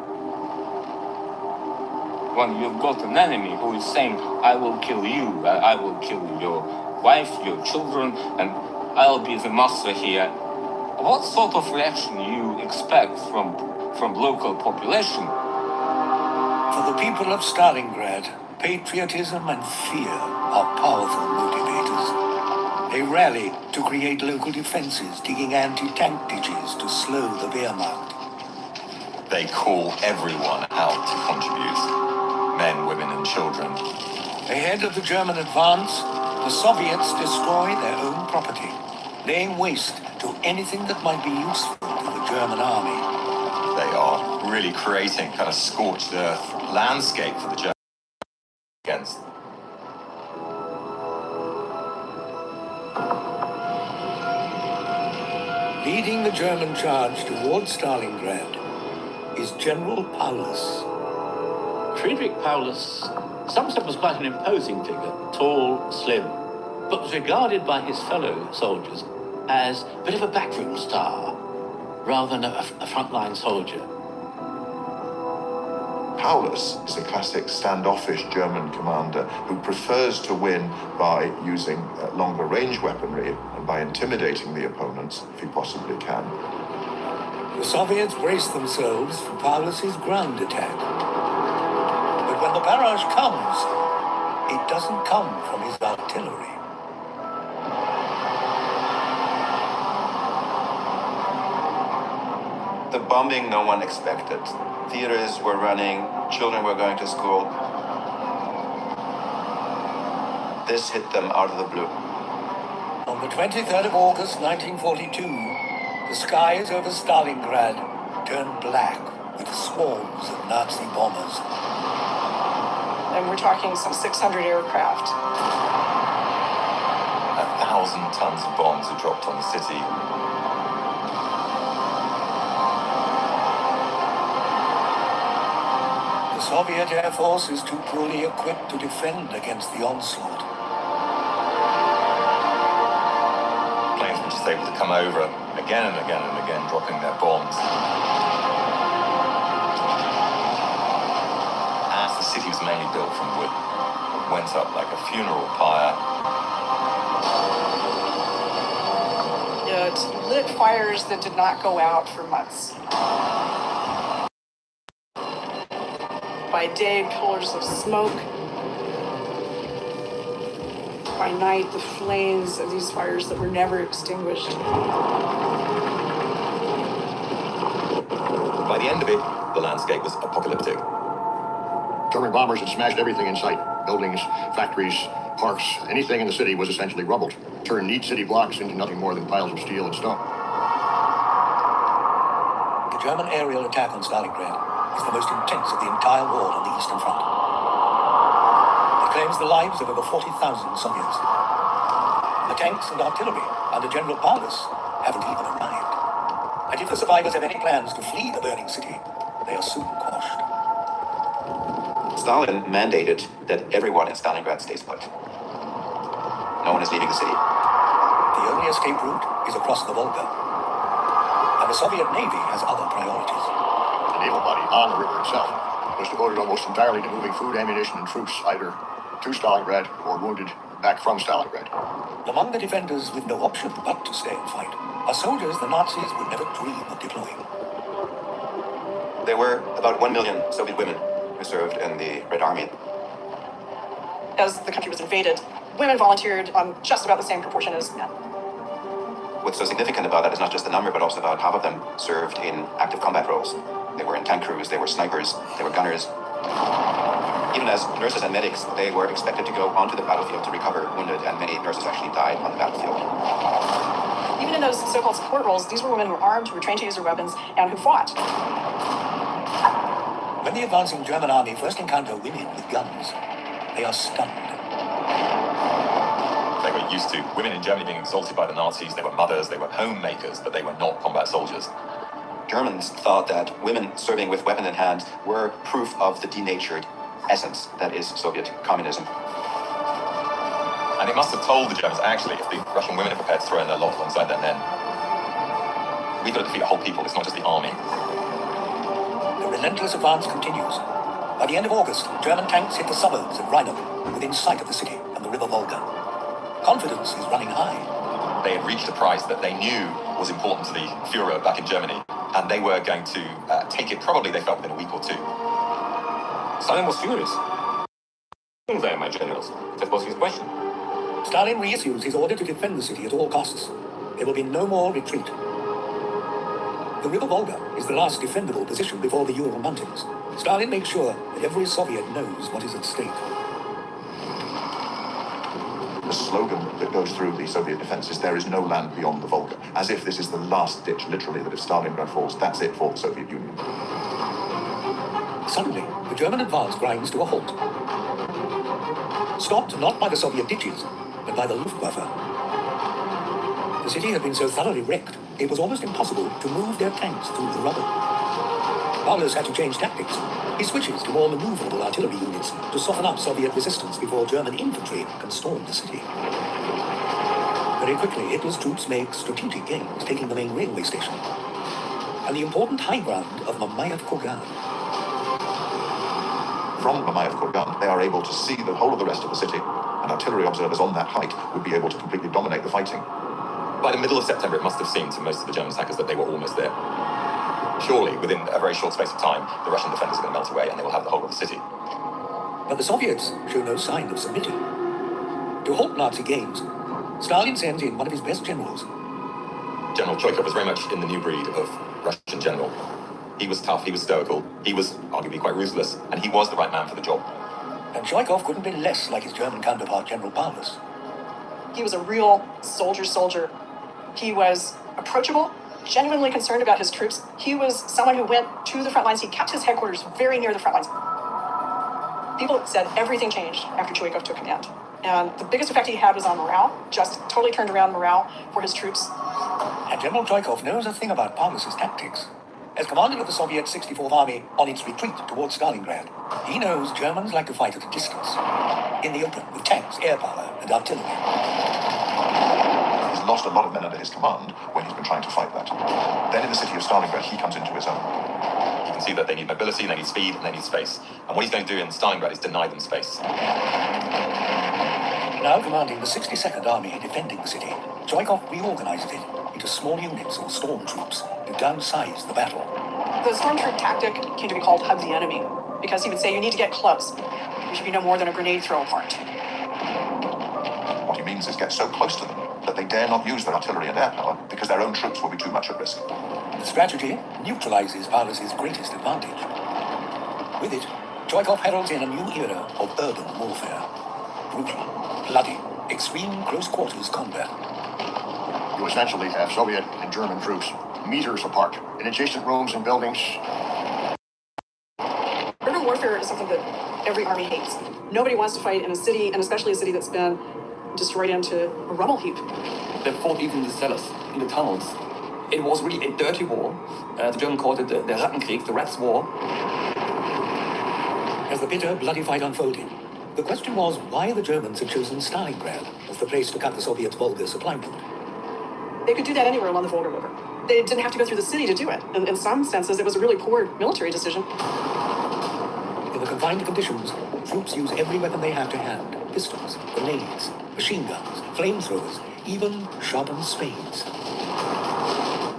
S20: When you've got an enemy who is saying, I will kill you, I will kill your wife, your children, and I'll be the master here, what sort of reaction you expect from
S15: from local population.
S1: For the people of Stalingrad, patriotism and fear are powerful motivators. They rally to create local defenses, digging anti-tank ditches to slow the Wehrmacht.
S14: They call everyone out to contribute. Men, women and children.
S1: Ahead of the German advance, the Soviets destroy their own property, laying waste to anything that might be useful to the German army.
S14: They are really creating kind of scorched earth landscape for the Germans against.
S1: Leading the German charge towards Stalingrad is General Paulus.
S15: Friedrich Paulus, some said was quite an imposing figure, tall, slim, but was regarded by his fellow soldiers as a bit of a backroom star, rather than a frontline soldier.
S16: Paulus is a classic standoffish German commander who prefers to win by using longer range weaponry and by intimidating the opponents if he possibly can.
S1: The Soviets brace themselves for Paulus's ground attack. But when the barrage comes, it doesn't come from his artillery.
S19: The bombing no one expected. Theaters were running, children were going to school. This hit them out of the blue.
S1: On the 23rd of August 1942, the skies over Stalingrad turned black with swarms of Nazi bombers.
S18: And we're talking some 600 aircraft.
S14: 1,000 tons of bombs are dropped on the city.
S1: The Soviet Air Force is too poorly equipped to defend against the onslaught.
S14: Planes were just able to come over again and again and again, dropping their bombs. As the city was mainly built from wood, it went up like a funeral pyre.
S18: It lit fires that did not go out for months. By day, pillars of smoke. By night, the flames of these fires that were never extinguished.
S14: By the end of it, the landscape was apocalyptic.
S11: German bombers had smashed everything in sight. Buildings, factories, parks, anything in the city was essentially rubbled. Turned neat city blocks into nothing more than piles of steel and stone.
S1: The German aerial attack on Stalingrad is the most intense of the entire war on the Eastern Front. It claims the lives of over 40,000 Soviets. The tanks and artillery under General Paulus haven't even arrived. And if the survivors have any plans to flee the burning city, they are soon quashed.
S19: Stalin mandated that everyone in Stalingrad stays put. No one is leaving the city.
S1: The only escape route is across the Volga. And the Soviet Navy has other priorities.
S11: The naval body on the river itself was devoted almost entirely to moving food, ammunition, and troops either to Stalingrad or wounded back from Stalingrad.
S1: Among the defenders with no option but to stay and fight are soldiers the Nazis would never dream of deploying.
S19: There were about 1 million Soviet women who served in the Red Army.
S18: As the country was invaded, women volunteered on just about the same proportion as men.
S19: What's so significant about that is not just the number, but also about half of them served in active combat roles. They were in tank crews, they were snipers, they were gunners. Even as nurses and medics, they were expected to go onto the battlefield to recover wounded, and many nurses actually died on the battlefield.
S18: Even in those so-called support roles, these were women who were armed, who were trained to use their weapons, and who fought.
S1: When the advancing German army first encounter women with guns, they are stunned.
S14: They were used to women in Germany being exalted by the Nazis. They were mothers, they were homemakers, but they were not combat soldiers.
S19: Germans thought that women serving with weapon in hand were proof of the denatured essence that is Soviet communism.
S14: And it must have told the Germans, actually, if the Russian women are prepared to throw in their lot alongside their men, we've got to defeat a whole people, it's not just the army.
S1: The relentless advance continues. By the end of August, German tanks hit the suburbs of Rhino, within sight of the city and the river Volga. Confidence is running high.
S14: They had reached a price that they knew was important to the Führer back in Germany, and they were going to take it probably, they felt, within a week or two.
S20: Stalin was furious. They are my generals. That was his question.
S1: Stalin reissues his order to defend the city at all costs. There will be no more retreat. The River Volga is the last defendable position before the Ural Mountains. Stalin makes sure that every Soviet knows what is at stake.
S16: The slogan that goes through the Soviet defense is "There is no land beyond the Volga," as if this is the last ditch, literally, that if Stalingrad falls, that's it for the Soviet Union.
S1: Suddenly, the German advance grinds to a halt. Stopped not by the Soviet ditches, but by the Luftwaffe. The city had been so thoroughly wrecked, it was almost impossible to move their tanks through the rubble. Paulus had to change tactics. He switches to more maneuverable artillery units to soften up Soviet resistance before German infantry can storm the city. Very quickly, Hitler's troops make strategic gains, taking the main railway station and the important high ground of Mamayev Kurgan.
S16: From Mamayev Kurgan, they are able to see the whole of the rest of the city, and artillery observers on that height would be able to completely dominate the fighting.
S14: By the middle of September, it must have seemed to most of the German attackers that they were almost there. Surely, within a very short space of time, the Russian defenders are going to melt away and they will have the whole of the city.
S1: But the Soviets show no sign of submitting. To halt Nazi gains, Stalin sends in one of his best generals.
S14: General Choikov was very much in the new breed of Russian general. He was tough, he was stoical, he was arguably quite ruthless, and he was the right man for the job.
S1: And Choikov couldn't be less like his German counterpart, General Paulus.
S18: He was a real soldier. He was approachable, genuinely concerned about his troops. He was someone who went to the front lines. He kept his headquarters very near the front lines. People said everything changed after Choikov took command. And the biggest effect he had was on morale, just totally turned around morale for his troops.
S1: And General Choikov knows a thing about Paulus's tactics. As commander of the Soviet 64th Army on its retreat towards Stalingrad, he knows Germans like to fight at a distance, in the open, with tanks, air power, and artillery.
S16: He's lost a lot of men under his command when he's been trying to fight that. Then in the city of Stalingrad, he comes into his own.
S14: You can see that they need mobility, they need speed, and they need space. And what he's going to do in Stalingrad is deny them space.
S1: Now commanding the 62nd Army defending the city, Choikov reorganizes it into small units or storm troops to downsize the battle.
S18: The stormtroop tactic came to be called hug the enemy, because he would say you need to get close. You should be no more than a grenade throw apart.
S16: What he means is get so close to them that they dare not use their artillery and air power because their own troops will be too much at risk.
S1: The strategy neutralizes Paulus's greatest advantage. With it, Choikov heralds in a new era of urban warfare. Brutal, bloody, extreme close-quarters combat.
S11: You essentially have Soviet and German troops meters apart in adjacent rooms and buildings.
S18: Urban warfare is something that every army hates. Nobody wants to fight in a city, and especially a city that's been destroyed into a rubble heap.
S17: They fought even in the cellars, in the tunnels. It was really a dirty war. The Germans called it the Rattenkrieg, the Rats' War.
S1: As the bitter, bloody fight unfolded, the question was why the Germans had chosen Stalingrad as the place to cut the Soviets' Volga supply route.
S18: They could do that anywhere along the Volga River. They didn't have to go through the city to do it. In some senses, it was a really poor military decision.
S1: In the confined conditions, troops use every weapon they have to hand. Pistols, grenades, machine guns, flamethrowers, even sharpened spades.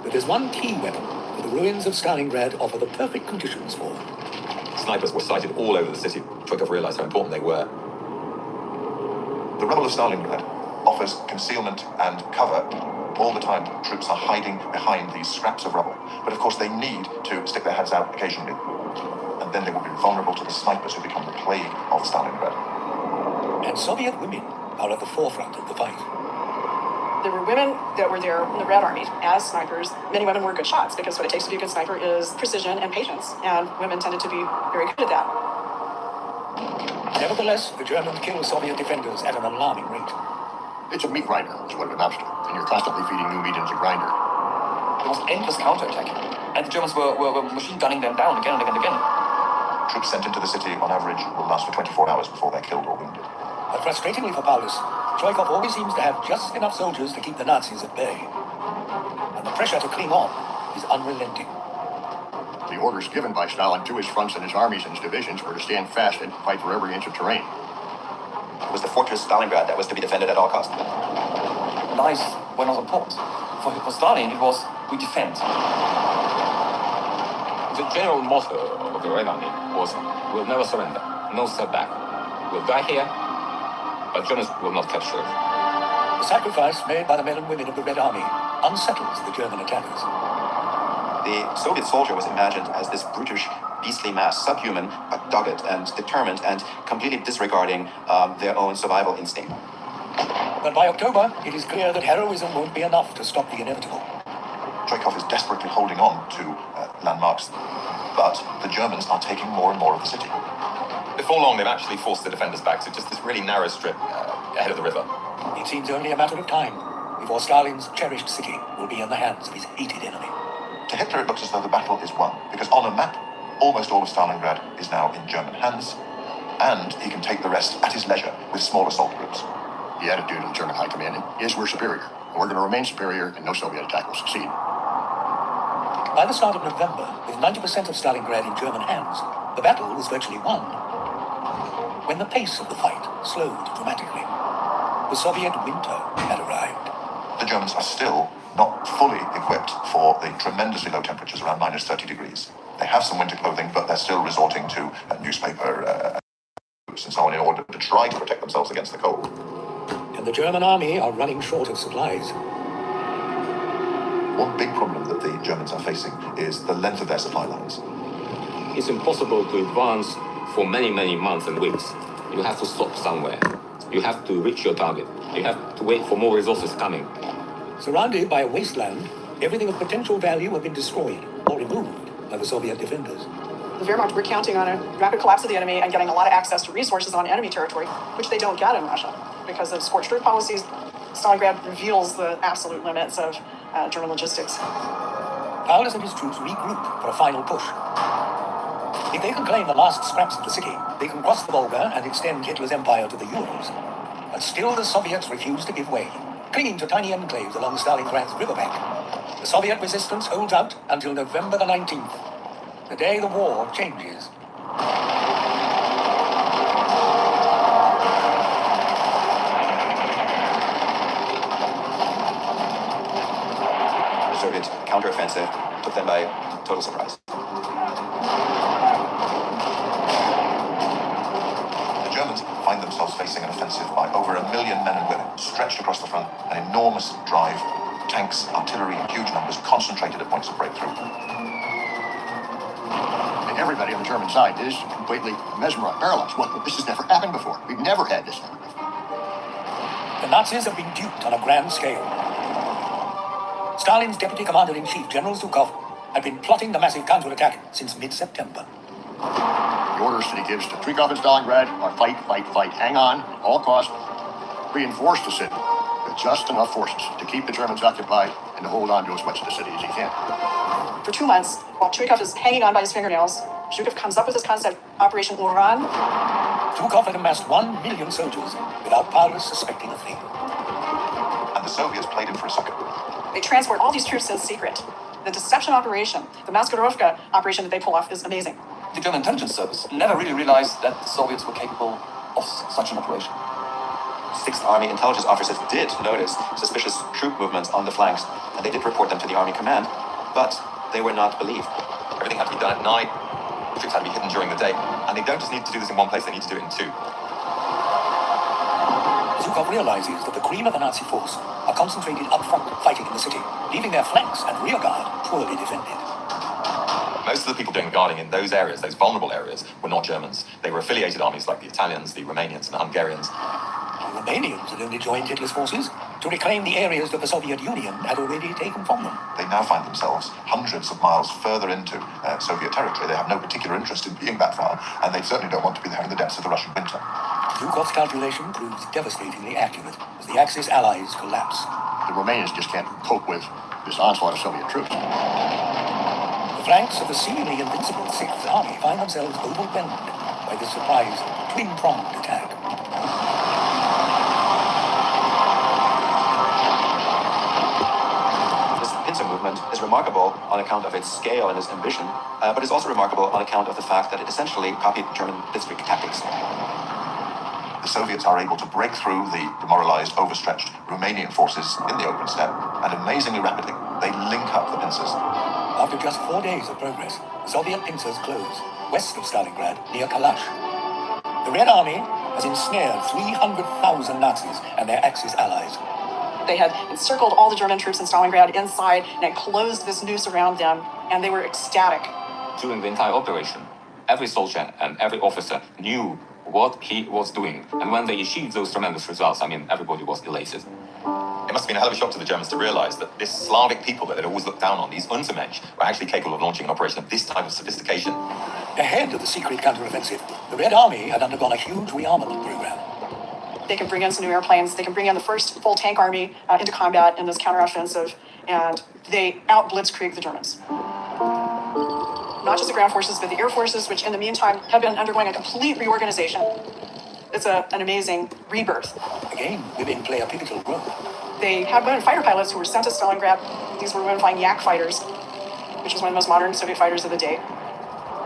S1: But there's one key weapon that the ruins of Stalingrad offer the perfect conditions for.
S14: Snipers were sighted all over the city. Choikov realized how important they were.
S16: The rubble of Stalingrad offers concealment and cover. All the time, troops are hiding behind these scraps of rubble. But of course, they need to stick their heads out occasionally. And then they will be vulnerable to the snipers who become the plague of Stalingrad.
S1: And Soviet women are at the forefront of the fight.
S18: There were women that were there in the Red Army as snipers. Many women were good shots because what it takes to be a good sniper is precision and patience. And women tended to be very good at that.
S1: Nevertheless, the Germans kill Soviet defenders at an alarming rate.
S11: It's a meat grinder, is what it amounts to. And you're constantly feeding new meat into the grinder.
S17: There was endless counterattacking. And the Germans were machine gunning them down again and again and again.
S16: Troops sent into the city, on average, will last for 24 hours before they're killed or wounded.
S1: But frustratingly for Paulus, Choikov always seems to have just enough soldiers to keep the Nazis at bay. And the pressure to cling on is unrelenting.
S11: The orders given by Stalin to his fronts and his armies and his divisions were to stand fast and fight for every inch of terrain.
S19: It was the fortress Stalingrad that was to be defended at all costs.
S17: Lies were not important. For Stalin, it was we defend.
S20: The general motto of the Red Army was, "We'll never surrender, no step back. We'll die here, but Germans will not capture it."
S1: The sacrifice made by the men and women of the Red Army unsettles the German attackers.
S19: The Soviet soldier was imagined as this brutish, beastly mass, subhuman, but dogged and determined and completely disregarding their own survival instinct.
S1: But by October, it is clear that heroism won't be enough to stop the inevitable.
S16: Zhukov is desperately holding on to landmarks, but the Germans are taking more and more of the city.
S14: Before long, they've actually forced the defenders back to just this really narrow strip ahead of the river.
S1: It seems only a matter of time before Stalin's cherished city will be in the hands of his hated enemy.
S16: To Hitler, it looks as though the battle is won, because on a map, almost all of Stalingrad is now in German hands, and he can take the rest at his leisure with small assault groups.
S11: The attitude of the German high command is we're superior, and we're going to remain superior, and no Soviet attack will succeed.
S1: By the start of November, with 90% of Stalingrad in German hands, the battle was virtually won. When the pace of the fight slowed dramatically, the Soviet winter had arrived.
S16: The Germans are still not fully equipped for the tremendously low temperatures around minus 30 degrees. They have some winter clothing, but they're still resorting to newspaper and so on in order to try to protect themselves against the cold.
S1: And the German army are running short of supplies.
S16: One big problem that the Germans are facing is the length of their supply lines.
S20: It's impossible to advance for many, many months and weeks. You have to stop somewhere. You have to reach your target. You have to wait for more resources coming.
S1: Surrounded by a wasteland, everything of potential value had been destroyed or removed by the Soviet defenders.
S18: The Wehrmacht were counting on a rapid collapse of the enemy and getting a lot of access to resources on enemy territory, which they don't get in Russia. Because of scorched earth policies, Stalingrad reveals the absolute limits of German logistics.
S1: Paulus and his troops regroup for a final push. If they can claim the last scraps of the city, they can cross the Volga and extend Hitler's empire to the Urals. But still the Soviets refuse to give way, clinging to tiny enclaves along Stalingrad's riverbank. The Soviet resistance holds out until November the 19th, the day the war changes.
S19: The Soviet counteroffensive took them by total surprise.
S16: The Germans find themselves facing an offensive by over 1 million men and women stretched across the front, an enormous drive, tanks, artillery in huge numbers concentrated at points of breakthrough.
S11: And everybody on the German side is completely mesmerized, paralyzed. Well, this has never happened before. We've never had this happen before.
S1: The Nazis have been duped on a grand scale. Stalin's deputy commander-in-chief, General Zhukov, had been plotting the massive counterattack since mid-September.
S11: The orders that he gives to Zhukov and Stalingrad are fight, fight, fight, hang on, at all costs, reinforce the city with just enough forces to keep the Germans occupied and to hold on to as much of the city as he can.
S18: For 2 months, while Zhukov is hanging on by his fingernails, Zhukov comes up with this concept, Operation Uran.
S1: Zhukov had amassed 1 million soldiers without Paulus suspecting a thing.
S16: And the Soviets played him for a sucker.
S18: They transport all these troops in secret. The deception operation, the Maskirovka operation that they pull off is amazing.
S17: The German intelligence service never really realized that the Soviets were capable of such an operation.
S19: 6th Army intelligence officers did notice suspicious troop movements on the flanks, and they did report them to the Army command, but they were not believed.
S14: Everything had to be done at night, troops had to be hidden during the day, and they don't just need to do this in one place, they need to do it in two.
S1: Zhukov realizes that the cream of the Nazi force are concentrated up front fighting in the city, leaving their flanks and rear guard poorly defended.
S14: Most of the people doing guarding in those areas, those vulnerable areas, were not Germans. They were affiliated armies like the Italians, the Romanians, and the Hungarians.
S1: The Romanians had only joined Hitler's forces to reclaim the areas that the Soviet Union had already taken from them.
S16: They now find themselves hundreds of miles further into Soviet territory. They have no particular interest in being that far, and they certainly don't want to be there in the depths of the Russian winter.
S1: Zhukov's calculation proves devastatingly accurate as the Axis allies collapse.
S11: The Romanians just can't cope with this onslaught of Soviet troops.
S1: The flanks of the seemingly invincible 6th Army find themselves overwhelmed by this surprise twin-pronged attack.
S19: This pincer movement is remarkable on account of its scale and its ambition, but it's also remarkable on account of the fact that it essentially copied German blitzkrieg tactics.
S16: The Soviets are able to break through the demoralized, overstretched Romanian forces in the open steppe, and amazingly rapidly, they link up the pincers.
S1: A After just 4 days of progress, the Soviet pincers close, west of Stalingrad, near Kalash. The Red Army has ensnared 300,000 Nazis and their Axis allies.
S18: They had encircled all the German troops in Stalingrad inside and had closed this noose around them, and they were ecstatic.
S20: During the entire operation, every soldier and every officer knew what he was doing. And when they achieved those tremendous results, I mean, everybody was elated.
S14: It must have been a hell of a shock to the Germans to realize that this Slavic people that they'd always looked down on, these Untermensch, were actually capable of launching an operation of this type of sophistication.
S1: Ahead of the secret counteroffensive, the Red Army had undergone a huge rearmament program.
S18: They can bring in some new airplanes. They can bring in the first full tank army into combat in this counteroffensive, and they out-blitzkrieg the Germans. Not just the ground forces, but the air forces, which in the meantime have been undergoing a complete reorganization. It's an amazing rebirth.
S1: Again, women play a pivotal role.
S18: They had women fighter pilots who were sent to Stalingrad. These were women flying Yak fighters, which was one of the most modern Soviet fighters of the day.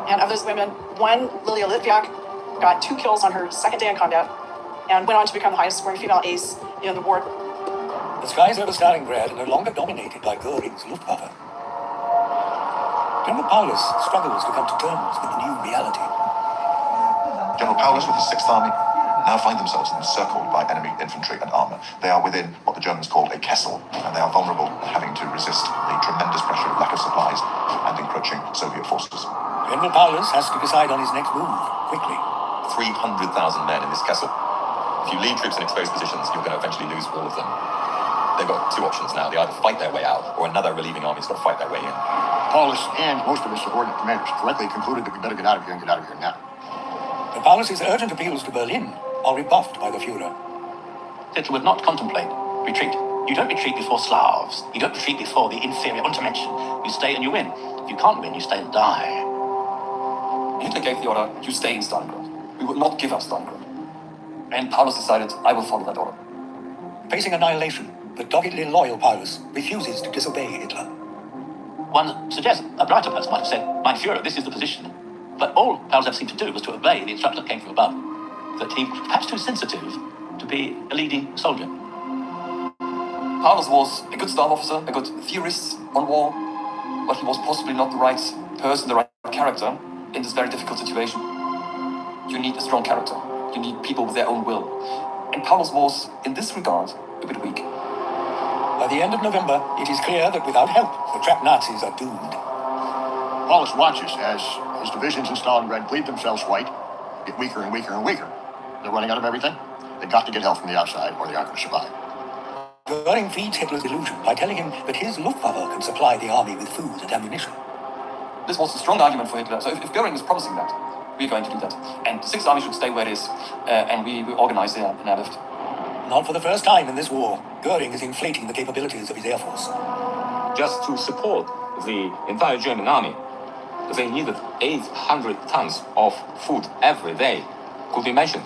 S18: And of those women, one, Lilia Litviak, got 2 kills on her second day in combat and went on to become the highest scoring female ace in the war.
S1: The skies over Stalingrad are no longer dominated by Goering's Luftwaffe. General Paulus struggles to come to terms with the new reality.
S16: General Paulus with his 6th Army now find themselves encircled by enemy infantry and armour. They are within what the Germans call a kessel, and they are vulnerable, having to resist the tremendous pressure of lack of supplies and encroaching Soviet forces.
S1: General Paulus has to decide on his next move, quickly.
S14: 300,000 men in this castle. If you leave troops in exposed positions, you're going to eventually lose all of them. They've got 2 options now. They either fight their way out, or another relieving army's got to fight their way in.
S11: Paulus and most of his subordinate commanders correctly concluded that we better get out of here and get out of here now.
S1: But Paulus's urgent appeals to Berlin are rebuffed by the Führer.
S2: Hitler would not contemplate retreat. You don't retreat before Slavs. You don't retreat before the inferior Untermenschen. You stay and you win. If you can't win, you stay and die.
S17: Hitler gave the order, you stay in Stalingrad. We will not give up Stalingrad. And Paulus decided, I will follow that order.
S1: Facing annihilation, the doggedly loyal Paulus refuses to disobey Hitler.
S2: One suggests a brighter person might have said, Mein Führer, this is the position. But all Paulus ever seemed to do was to obey the instructions that came from above. That he was perhaps too sensitive to be a leading soldier.
S17: Paulus was a good staff officer, a good theorist on war, but he was possibly not the right person, the right character in this very difficult situation. You need a strong character. You need people with their own will. And Paulus was, in this regard, a bit weak.
S1: By the end of November, it is clear that without help, the trapped Nazis are doomed.
S11: Paulus watches as his divisions in Stalingrad bleed themselves white, get weaker and weaker and weaker. They're running out of everything. They've got to get help from the outside or they aren't going to survive.
S1: Goering feeds Hitler's illusion by telling him that his Luftwaffe can supply the army with food and ammunition.
S17: This was a strong argument for Hitler. So if Goering is promising that, we're going to do that. And the 6th Army should stay where it is, and we organize there in our left.
S1: Not for the first time in this war, Goering is inflating the capabilities of his air force.
S20: Just to support the entire German army, they needed 800 tons of food every day. Could be mentioned.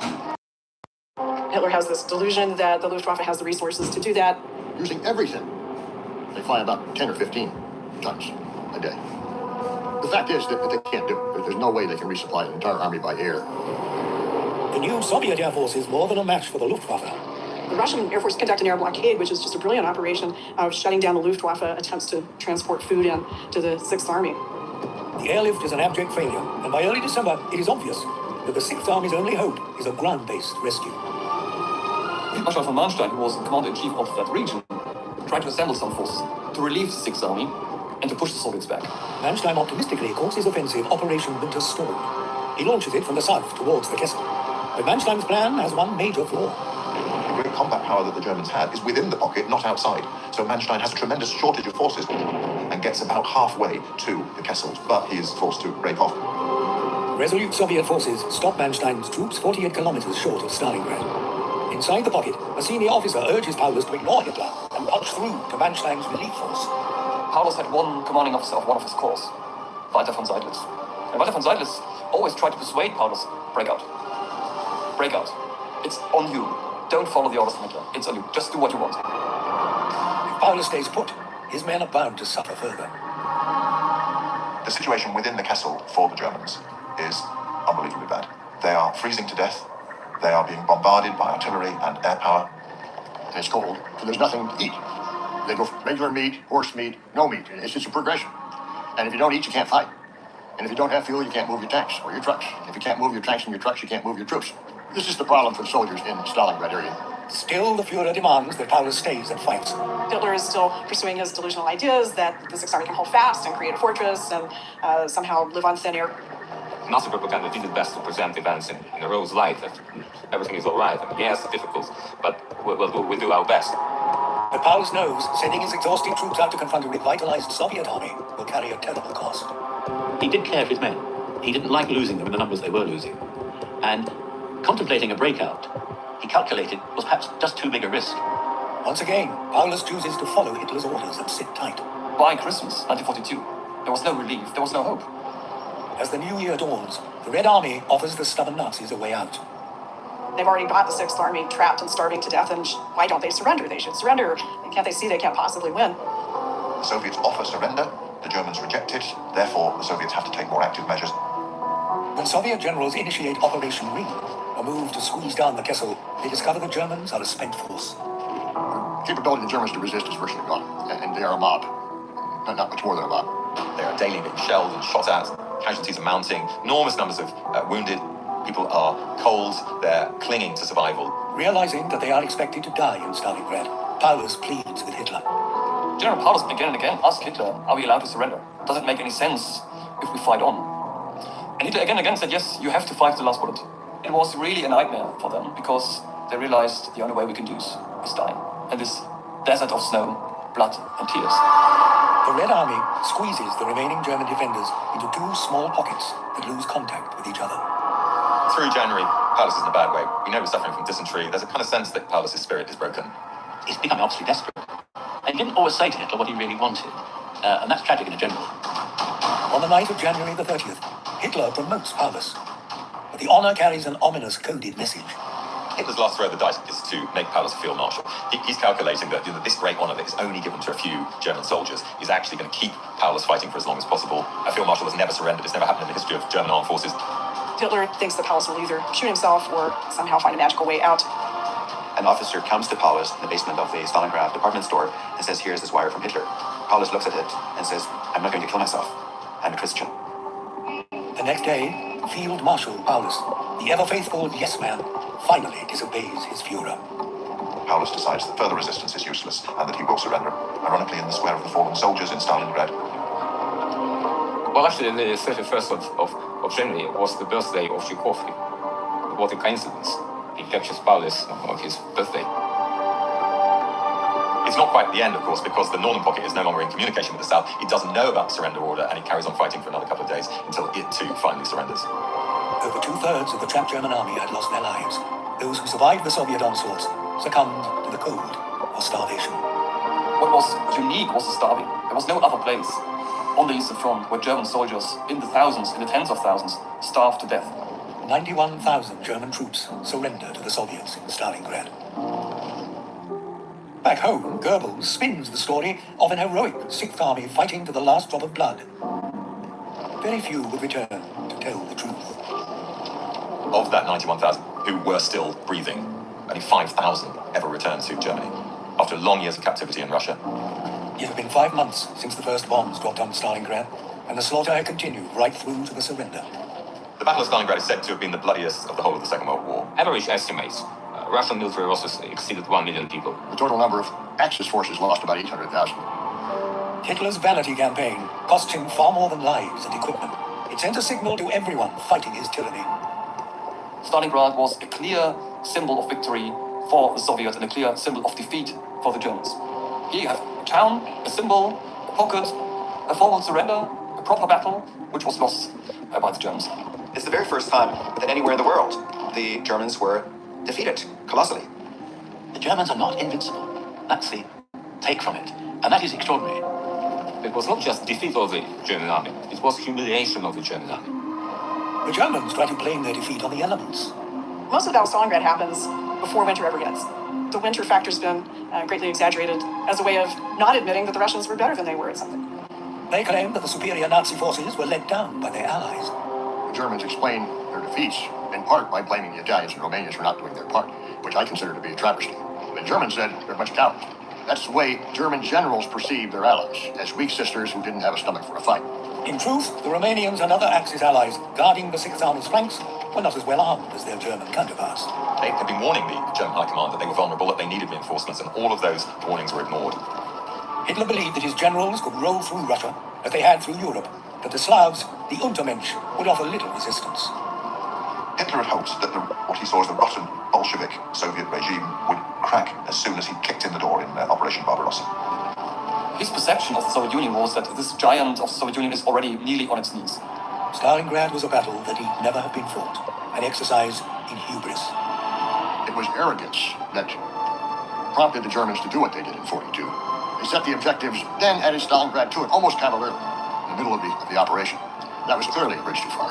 S18: Hitler has this delusion that the Luftwaffe has the resources to do that.
S11: Using everything. They fly about 10 or 15 tons a day. The fact is that they can't do it. There's no way they can resupply an entire army by air.
S1: The new Soviet Air Force is more than a match for the Luftwaffe.
S18: The Russian Air Force conducted an air blockade, which is just a brilliant operation of shutting down the Luftwaffe attempts to transport food in to the 6th Army.
S1: The airlift is an abject failure, and by early December, it is obvious that the 6th Army's only hope is a ground-based rescue.
S17: Marshal von Manstein, who was commander-in-chief of that region, tried to assemble some forces to relieve the 6th Army and to push the Soviets back.
S1: Manstein optimistically calls his offensive Operation Winter Storm. He launches it from the south towards the Kessel. But Manstein's plan has one major flaw.
S16: The great combat power that the Germans had is within the pocket, not outside. So Manstein has a tremendous shortage of forces and gets about halfway to the Kessels, but he is forced to break off.
S1: Resolute Soviet forces stop Manstein's troops 48 kilometers short of Stalingrad. Inside the pocket, a senior officer urges Paulus to ignore Hitler and punch through to Manstein's relief force.
S17: Paulus had one commanding officer of one of his corps, Walter von Seydlitz. And Walter von Seydlitz always tried to persuade Paulus, break out. Break out. It's on you. Don't follow the orders from Hitler. It's on you. Just do what you want.
S1: If Paulus stays put, his men are bound to suffer further.
S16: The situation within the Kessel for the Germans is unbelievably bad. They are freezing to death. They are being bombarded by artillery and air power.
S11: And it's cold, so there's nothing to eat. They go for regular meat, horse meat, no meat. It's just a progression. And if you don't eat, you can't fight. And if you don't have fuel, you can't move your tanks or your trucks. If you can't move your tanks and your trucks, you can't move your troops. This is the problem for the soldiers in Stalingrad area.
S1: Still, the Führer demands that Paulus stays and fights.
S18: Hitler is still pursuing his delusional ideas that the Sixth Army can hold fast and create a fortress and somehow live on thin air.
S20: Nazi propaganda did its best to present events in a rose light, that everything is all right. I mean, yes, difficult, but we'll do our best.
S1: But Paulus knows sending his exhausted troops out to confront a revitalized Soviet army will carry a terrible cost.
S15: He did care for his men. He didn't like losing them in the numbers they were losing. And contemplating a breakout, he calculated was perhaps just too big a risk.
S1: Once again, Paulus chooses to follow Hitler's orders and sit tight.
S17: By Christmas 1942, there was no relief, there was no hope.
S1: As the new year dawns, the Red Army offers the stubborn Nazis a way out.
S18: They've already got the Sixth Army trapped and starving to death, and why don't they surrender? They should surrender. Can't they see they can't possibly win?
S16: The Soviets offer surrender, the Germans reject it, therefore the Soviets have to take more active measures.
S1: When Soviet generals initiate Operation Ring, a move to squeeze down the Kessel, they discover the Germans are a spent force.
S11: The capability of the Germans to resist is virtually gone, and they are a mob. Not much more than a mob.
S14: They are daily being shelled and shot at. Casualties are mounting. Enormous numbers of wounded. People are cold. They're clinging to survival.
S1: Realizing that they are expected to die in Stalingrad, Paulus pleads with Hitler.
S17: General Paulus again and again asked Hitler, are we allowed to surrender? Does it make any sense if we fight on? And Hitler again and again said, yes, you have to fight to the last bullet. It was really a nightmare for them because they realized the only way we can do is die. And this desert of snow, blood and tears.
S1: The Red Army squeezes the remaining German defenders into two small pockets that lose contact with each other.
S14: Through January, Paulus is in a bad way. We know he's suffering from dysentery. There's a kind of sense that Paulus's spirit is broken.
S15: He's becoming obviously desperate. And he didn't always say to Hitler what he really wanted. And that's tragic in a general.
S1: On the night of January the 30th, Hitler promotes Paulus. But the honor carries an ominous coded message.
S14: Hitler's last throw of the dice is to make Paulus a field marshal. He's calculating that this great honor that is only given to a few German soldiers is actually going to keep Paulus fighting for as long as possible. A field marshal has never surrendered. It's never happened in the history of German armed forces.
S18: Hitler thinks that Paulus will either shoot himself or somehow find a magical way out.
S19: An officer comes to Paulus in the basement of the Stalingrad department store and says, here's this wire from Hitler. Paulus looks at it and says, I'm not going to kill myself. I'm a Christian.
S1: The next day, Field Marshal Paulus, the ever-faithful yes-man, finally disobeys his Führer.
S16: Paulus decides that further resistance is useless and that he will surrender, ironically in the square of the fallen soldiers in Stalingrad.
S20: Well, actually, the 31st of January was the birthday of Tchaikovsky. What a coincidence. He captures Paulus on his birthday.
S14: It's not quite the end, of course, because the northern pocket is no longer in communication with the south. It doesn't know about the surrender order, and it carries on fighting for another couple of days until it too finally surrenders.
S1: Over two-thirds of the trapped German army had lost their lives. Those who survived the Soviet onslaughts succumbed to the cold or starvation.
S17: What was unique was the starving. There was no other place on the eastern front where German soldiers, in the thousands, in the tens of thousands, starved to death.
S1: 91,000 German troops surrender to the Soviets in Stalingrad. Back home, Goebbels spins the story of an heroic Sixth Army fighting to the last drop of blood. Very few would return to tell the truth.
S14: Of that 91,000 who were still breathing, only 5,000 ever returned to Germany after long years of captivity in Russia.
S1: It had been 5 months since the first bombs dropped on Stalingrad, and the slaughter had continued right through to the surrender.
S14: The Battle of Stalingrad is said to have been the bloodiest of the whole of the Second World War.
S20: Average estimates, Russian military losses exceeded 1 million people.
S11: The total number of Axis forces lost about 800,000.
S1: Hitler's vanity campaign cost him far more than lives and equipment. It sent a signal to everyone fighting his tyranny.
S17: Stalingrad was a clear symbol of victory for the Soviets and a clear symbol of defeat for the Germans. Here you have a town, a symbol, a pocket, a formal surrender, a proper battle, which was lost by the Germans.
S19: It's the very first time that anywhere in the world the Germans were defeated colossally.
S15: The Germans are not invincible. That's the take from it. And that is extraordinary.
S20: It was not just defeat of the German army, it was humiliation of the German army.
S1: The Germans try to blame their defeat on the elements.
S18: Most of the Battle of Stalingrad happens before winter ever hits. The winter factor's been greatly exaggerated as a way of not admitting that the Russians were better than they were at something.
S1: They claimed that the superior Nazi forces were let down by their allies.
S11: The Germans explain their defeats in part by blaming the Italians and Romanians for not doing their part, which I consider to be a travesty. The Germans said they're a bunch of cowards. That's the way German generals perceived their allies, as weak sisters who didn't have a stomach for a fight.
S1: In truth, the Romanians and other Axis allies guarding the Sixth Army's flanks were not as well armed as their German counterparts.
S14: They had been warning the German High Command that they were vulnerable, that they needed reinforcements, and all of those warnings were ignored.
S1: Hitler believed that his generals could roll through Russia, as they had through Europe, that the Slavs, the Untermensch, would offer little resistance.
S16: Hitler had hoped that what he saw as the rotten Bolshevik Soviet regime would crack as soon as he kicked in the door in Operation Barbarossa.
S17: His perception of the Soviet Union was that this giant of the Soviet Union is already nearly on its knees.
S1: Stalingrad was a battle that he'd never have been fought, an exercise in hubris.
S11: It was arrogance that prompted the Germans to do what they did in 42. They set the objectives, then added Stalingrad to it, almost cavalierly, in the middle of the operation. That was clearly a bridge too far.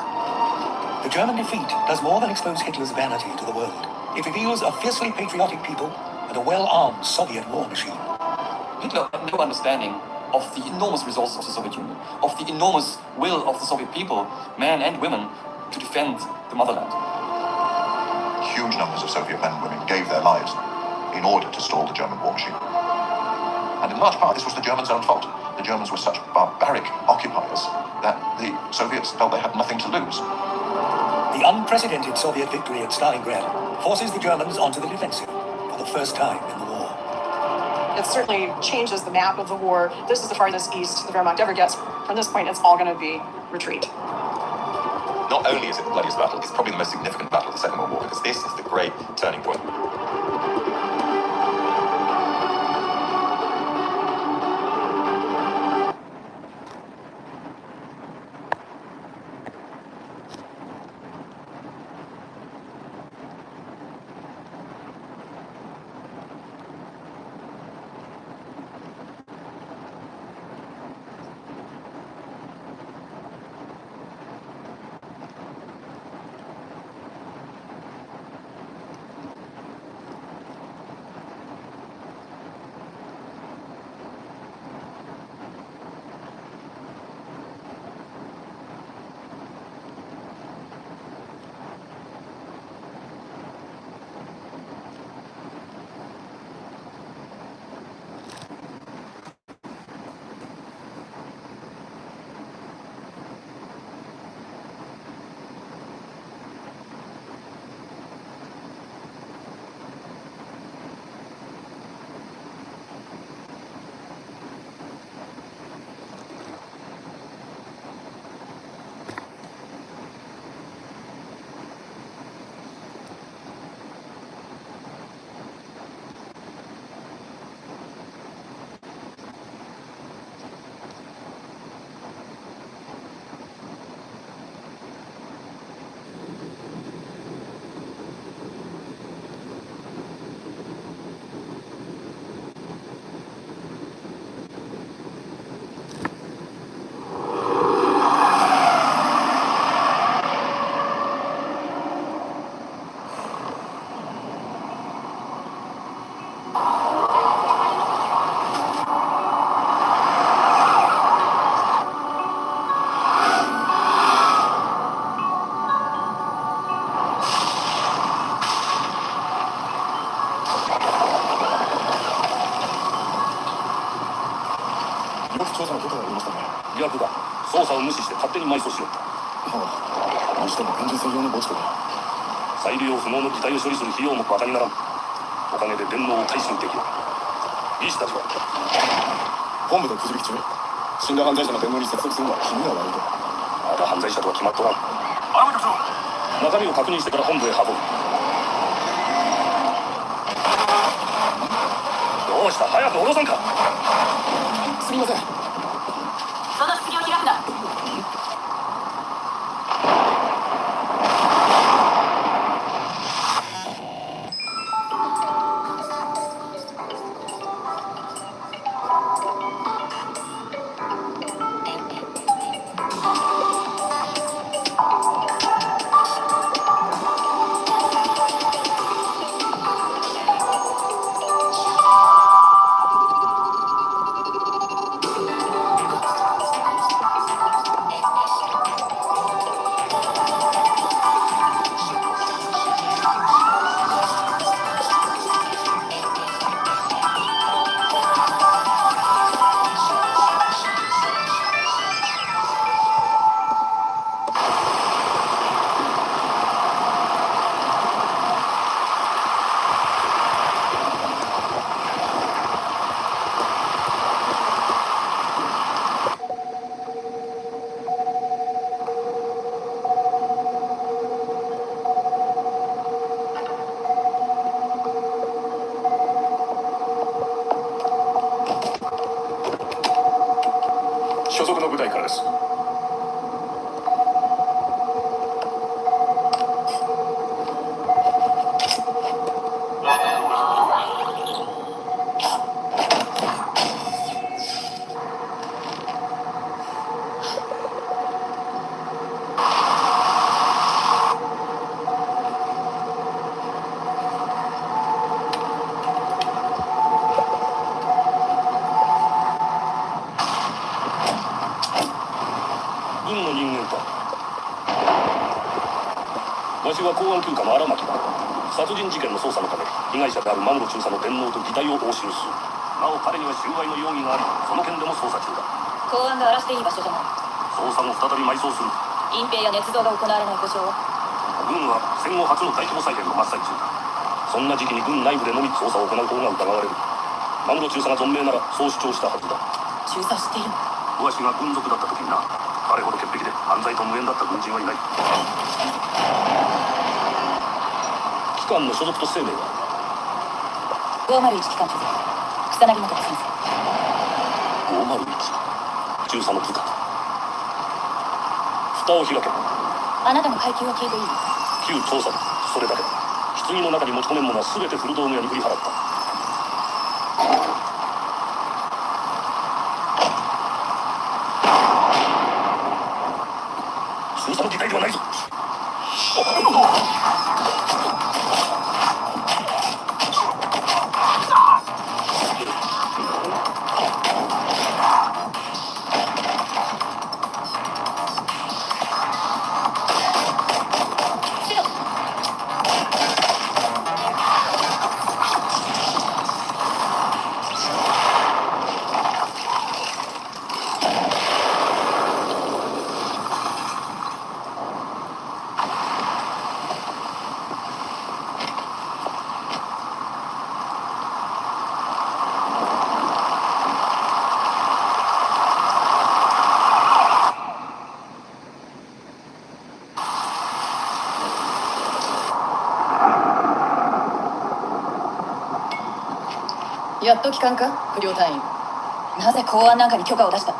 S1: The German defeat does more than expose Hitler's vanity to the world. It reveals a fiercely patriotic people and a well-armed Soviet war machine.
S17: Hitler had no understanding of the enormous resources of the Soviet Union, of the enormous will of the Soviet people, men and women, to defend the motherland.
S16: Huge numbers of Soviet men and women gave their lives in order to stall the German war machine. And in large part, this was the Germans' own fault. The Germans were such barbaric occupiers that the Soviets felt they had nothing to lose.
S1: The unprecedented Soviet victory at Stalingrad forces the Germans onto the defensive for the first time in the war.
S18: It certainly changes the map of the war. This is the farthest east the Wehrmacht ever gets. From this point, it's all going to be retreat.
S14: Not only is it the bloodiest battle, it's probably the most significant battle of the Second World War, because this is the great turning point.
S21: わしは公安休暇の荒牧だ。殺人事件の捜査のため被害者であるマグロ中佐の電脳と擬態を押収する。なお彼には収賄の容疑があり、その件でも捜査中だ。
S6: 公安が荒らしていい場所じゃない。
S21: 捜査も再び埋葬する。
S6: 隠蔽や捏造が行われない保証は？
S21: 軍は戦後初の大規模再編の真っ最中だ。そんな時期に軍内部でのみ捜査を行う方が疑われる。マグロ中佐が存命ならそう主張したはずだ。
S6: 中佐を知っているの？
S21: わしが軍属だった時にな、彼ほど潔癖で犯罪と無縁だった軍人はいない。機関の所属と生命は
S6: 501機関所属草薙元先生。
S21: 501中佐の部下。蓋を開け。
S6: あなたの階級を聞いていい？
S21: 旧調査部、それだけだ。棺の中に持ち込めんものは全て古道具屋に振り払った。捜査の議会ではないぞ。
S22: やっと帰還か、不良隊員。
S6: なぜ公安なんかに許可を出した？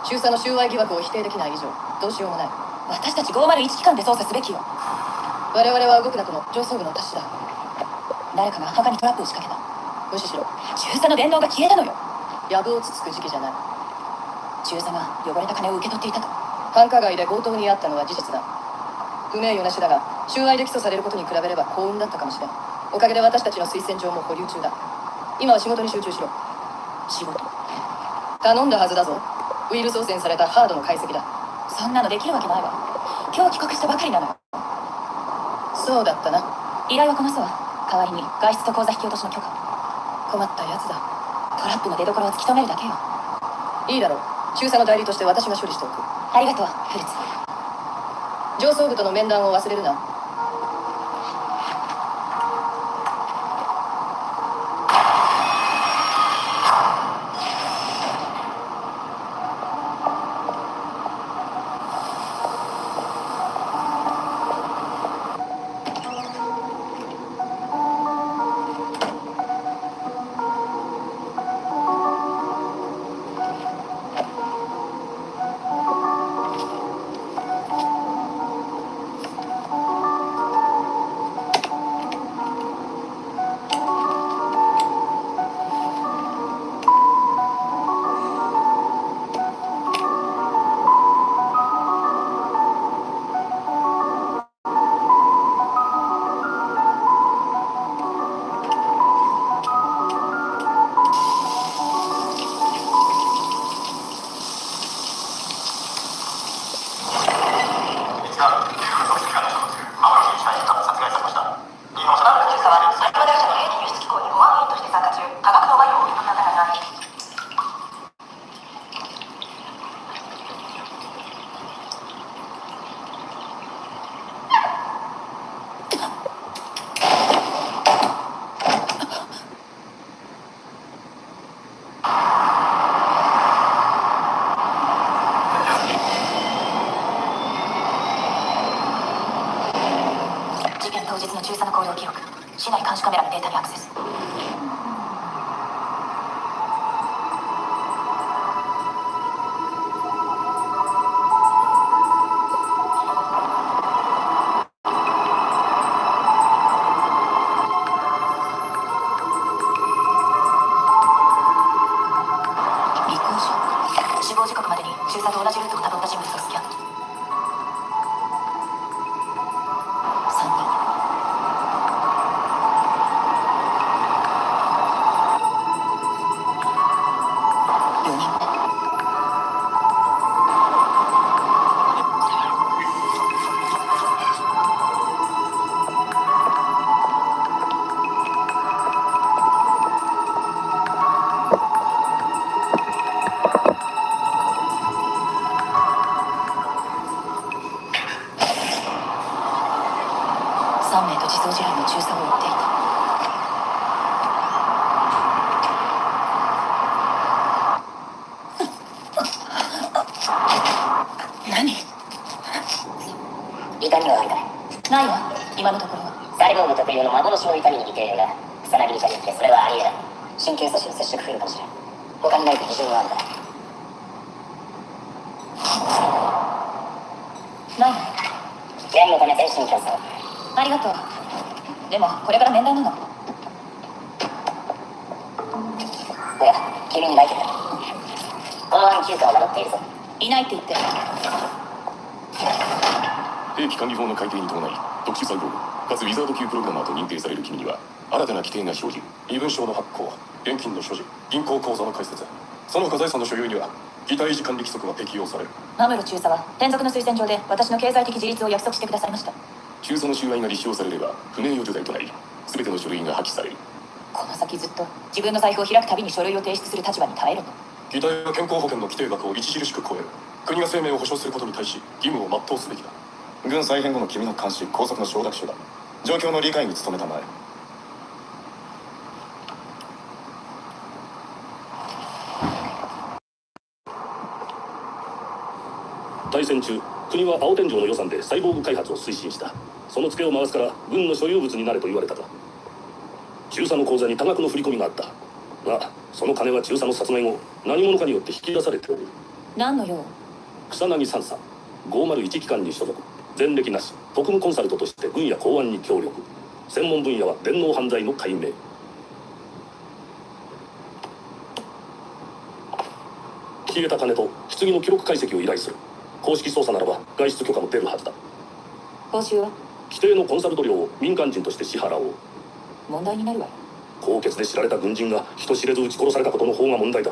S22: 中佐の収賄疑惑を否定できない以上どうしようもない。
S6: 私たち501機関で捜査すべきよ。
S22: 我々は動くなとの上層部の達しだ。
S6: 誰かが墓にトラップを仕掛けた。
S22: 無視しろ。
S6: 中佐の電動が消えたのよ。
S22: 藪をつつく時期じゃない。
S6: 中佐が汚れた金を受け取っていたと。
S22: 繁華街で強盗に遭ったのは事実だ。不名誉な死だが収賄で起訴されることに比べれば幸運だったかもしれん。おかげで私たちの推薦状も保留中だ。今は仕事に集中しろ。
S6: 仕事？
S22: 頼んだはずだぞ。ウイルス汚染されたハードの解析だ。
S6: そんなのできるわけないわ。今日帰国したばかりなのよ。
S22: そうだったな。
S6: 依頼はこなすわ。代わりに外出と口座引き落としの許可。
S22: 困ったやつだ。
S6: トラップの出所を突き止めるだけよ。
S22: いいだろう。中佐の代理として私が処理しておく。
S6: ありがとう、フルツ。
S22: 上層部との面談を忘れるな。
S6: 当日の中佐の行動記録、市内監視カメラのデータにアクセス。尾行者、死亡時刻までに中佐と同じルートをたどった人物をスキャン。
S22: 3名と自走自販の中佐を追っていた。何？
S5: 痛みはないかね？
S22: ないわ、今のところは。
S5: サイボーグ特有の幻の痛みに似ているが、草薙に限ってそれはありえない。神経素子の接触不良かもしれん。他にないと異常はあるか？
S22: ないわ。
S5: 念のため全身検査を。
S22: ありがとう。でもこれから面談なの。
S5: おや、君にないけど。公安休暇を名乗っているぞ。
S22: いないって言って。
S21: 兵器管理法の改定に伴い特殊サイボーグかつウィザード級プログラマーと認定される君には新たな規定が生じ、身分証の発行、現金の所持、銀行口座の開設、その他財産の所有には擬態維持管理規則が適用される。
S22: マムロ中佐は転属の推薦状で私の経済的自立を約束してくださいました。
S21: 中佐の収賄が立証されれば不名誉除罪となり、全ての書類が破棄される。
S22: この先ずっと自分の財布を開くたびに書類を提出する立場に耐えるの。
S21: 擬態は健康保険の規定額を著しく超える。国が生命を保障することに対し義務を全うすべきだ。軍再編後の君の監視、拘束の承諾書だ。状況の理解に努めたまえ。大戦中、国は青天井の予算でサイボーグ開発を推進した。そのツケを回すから軍の所有物になれと言われたか。中佐の口座に多額の振り込みがあった。が、その金は中佐の殺害後、何者かによって引き出されておる。
S22: 何の用？
S21: 草薙三佐、501機関に所属。前歴なし、特務コンサルトとして軍や公安に協力。専門分野は電脳犯罪の解明。消えた金と棺の記録解析を依頼する。公式捜査ならば外出許可も出るはずだ。
S22: 報酬は？
S21: 規定のコンサルト料を民間人として支払おう。
S22: 問題になるわよ。
S21: 高潔で知られた軍人が人知れず撃ち殺されたことの方が問題だ。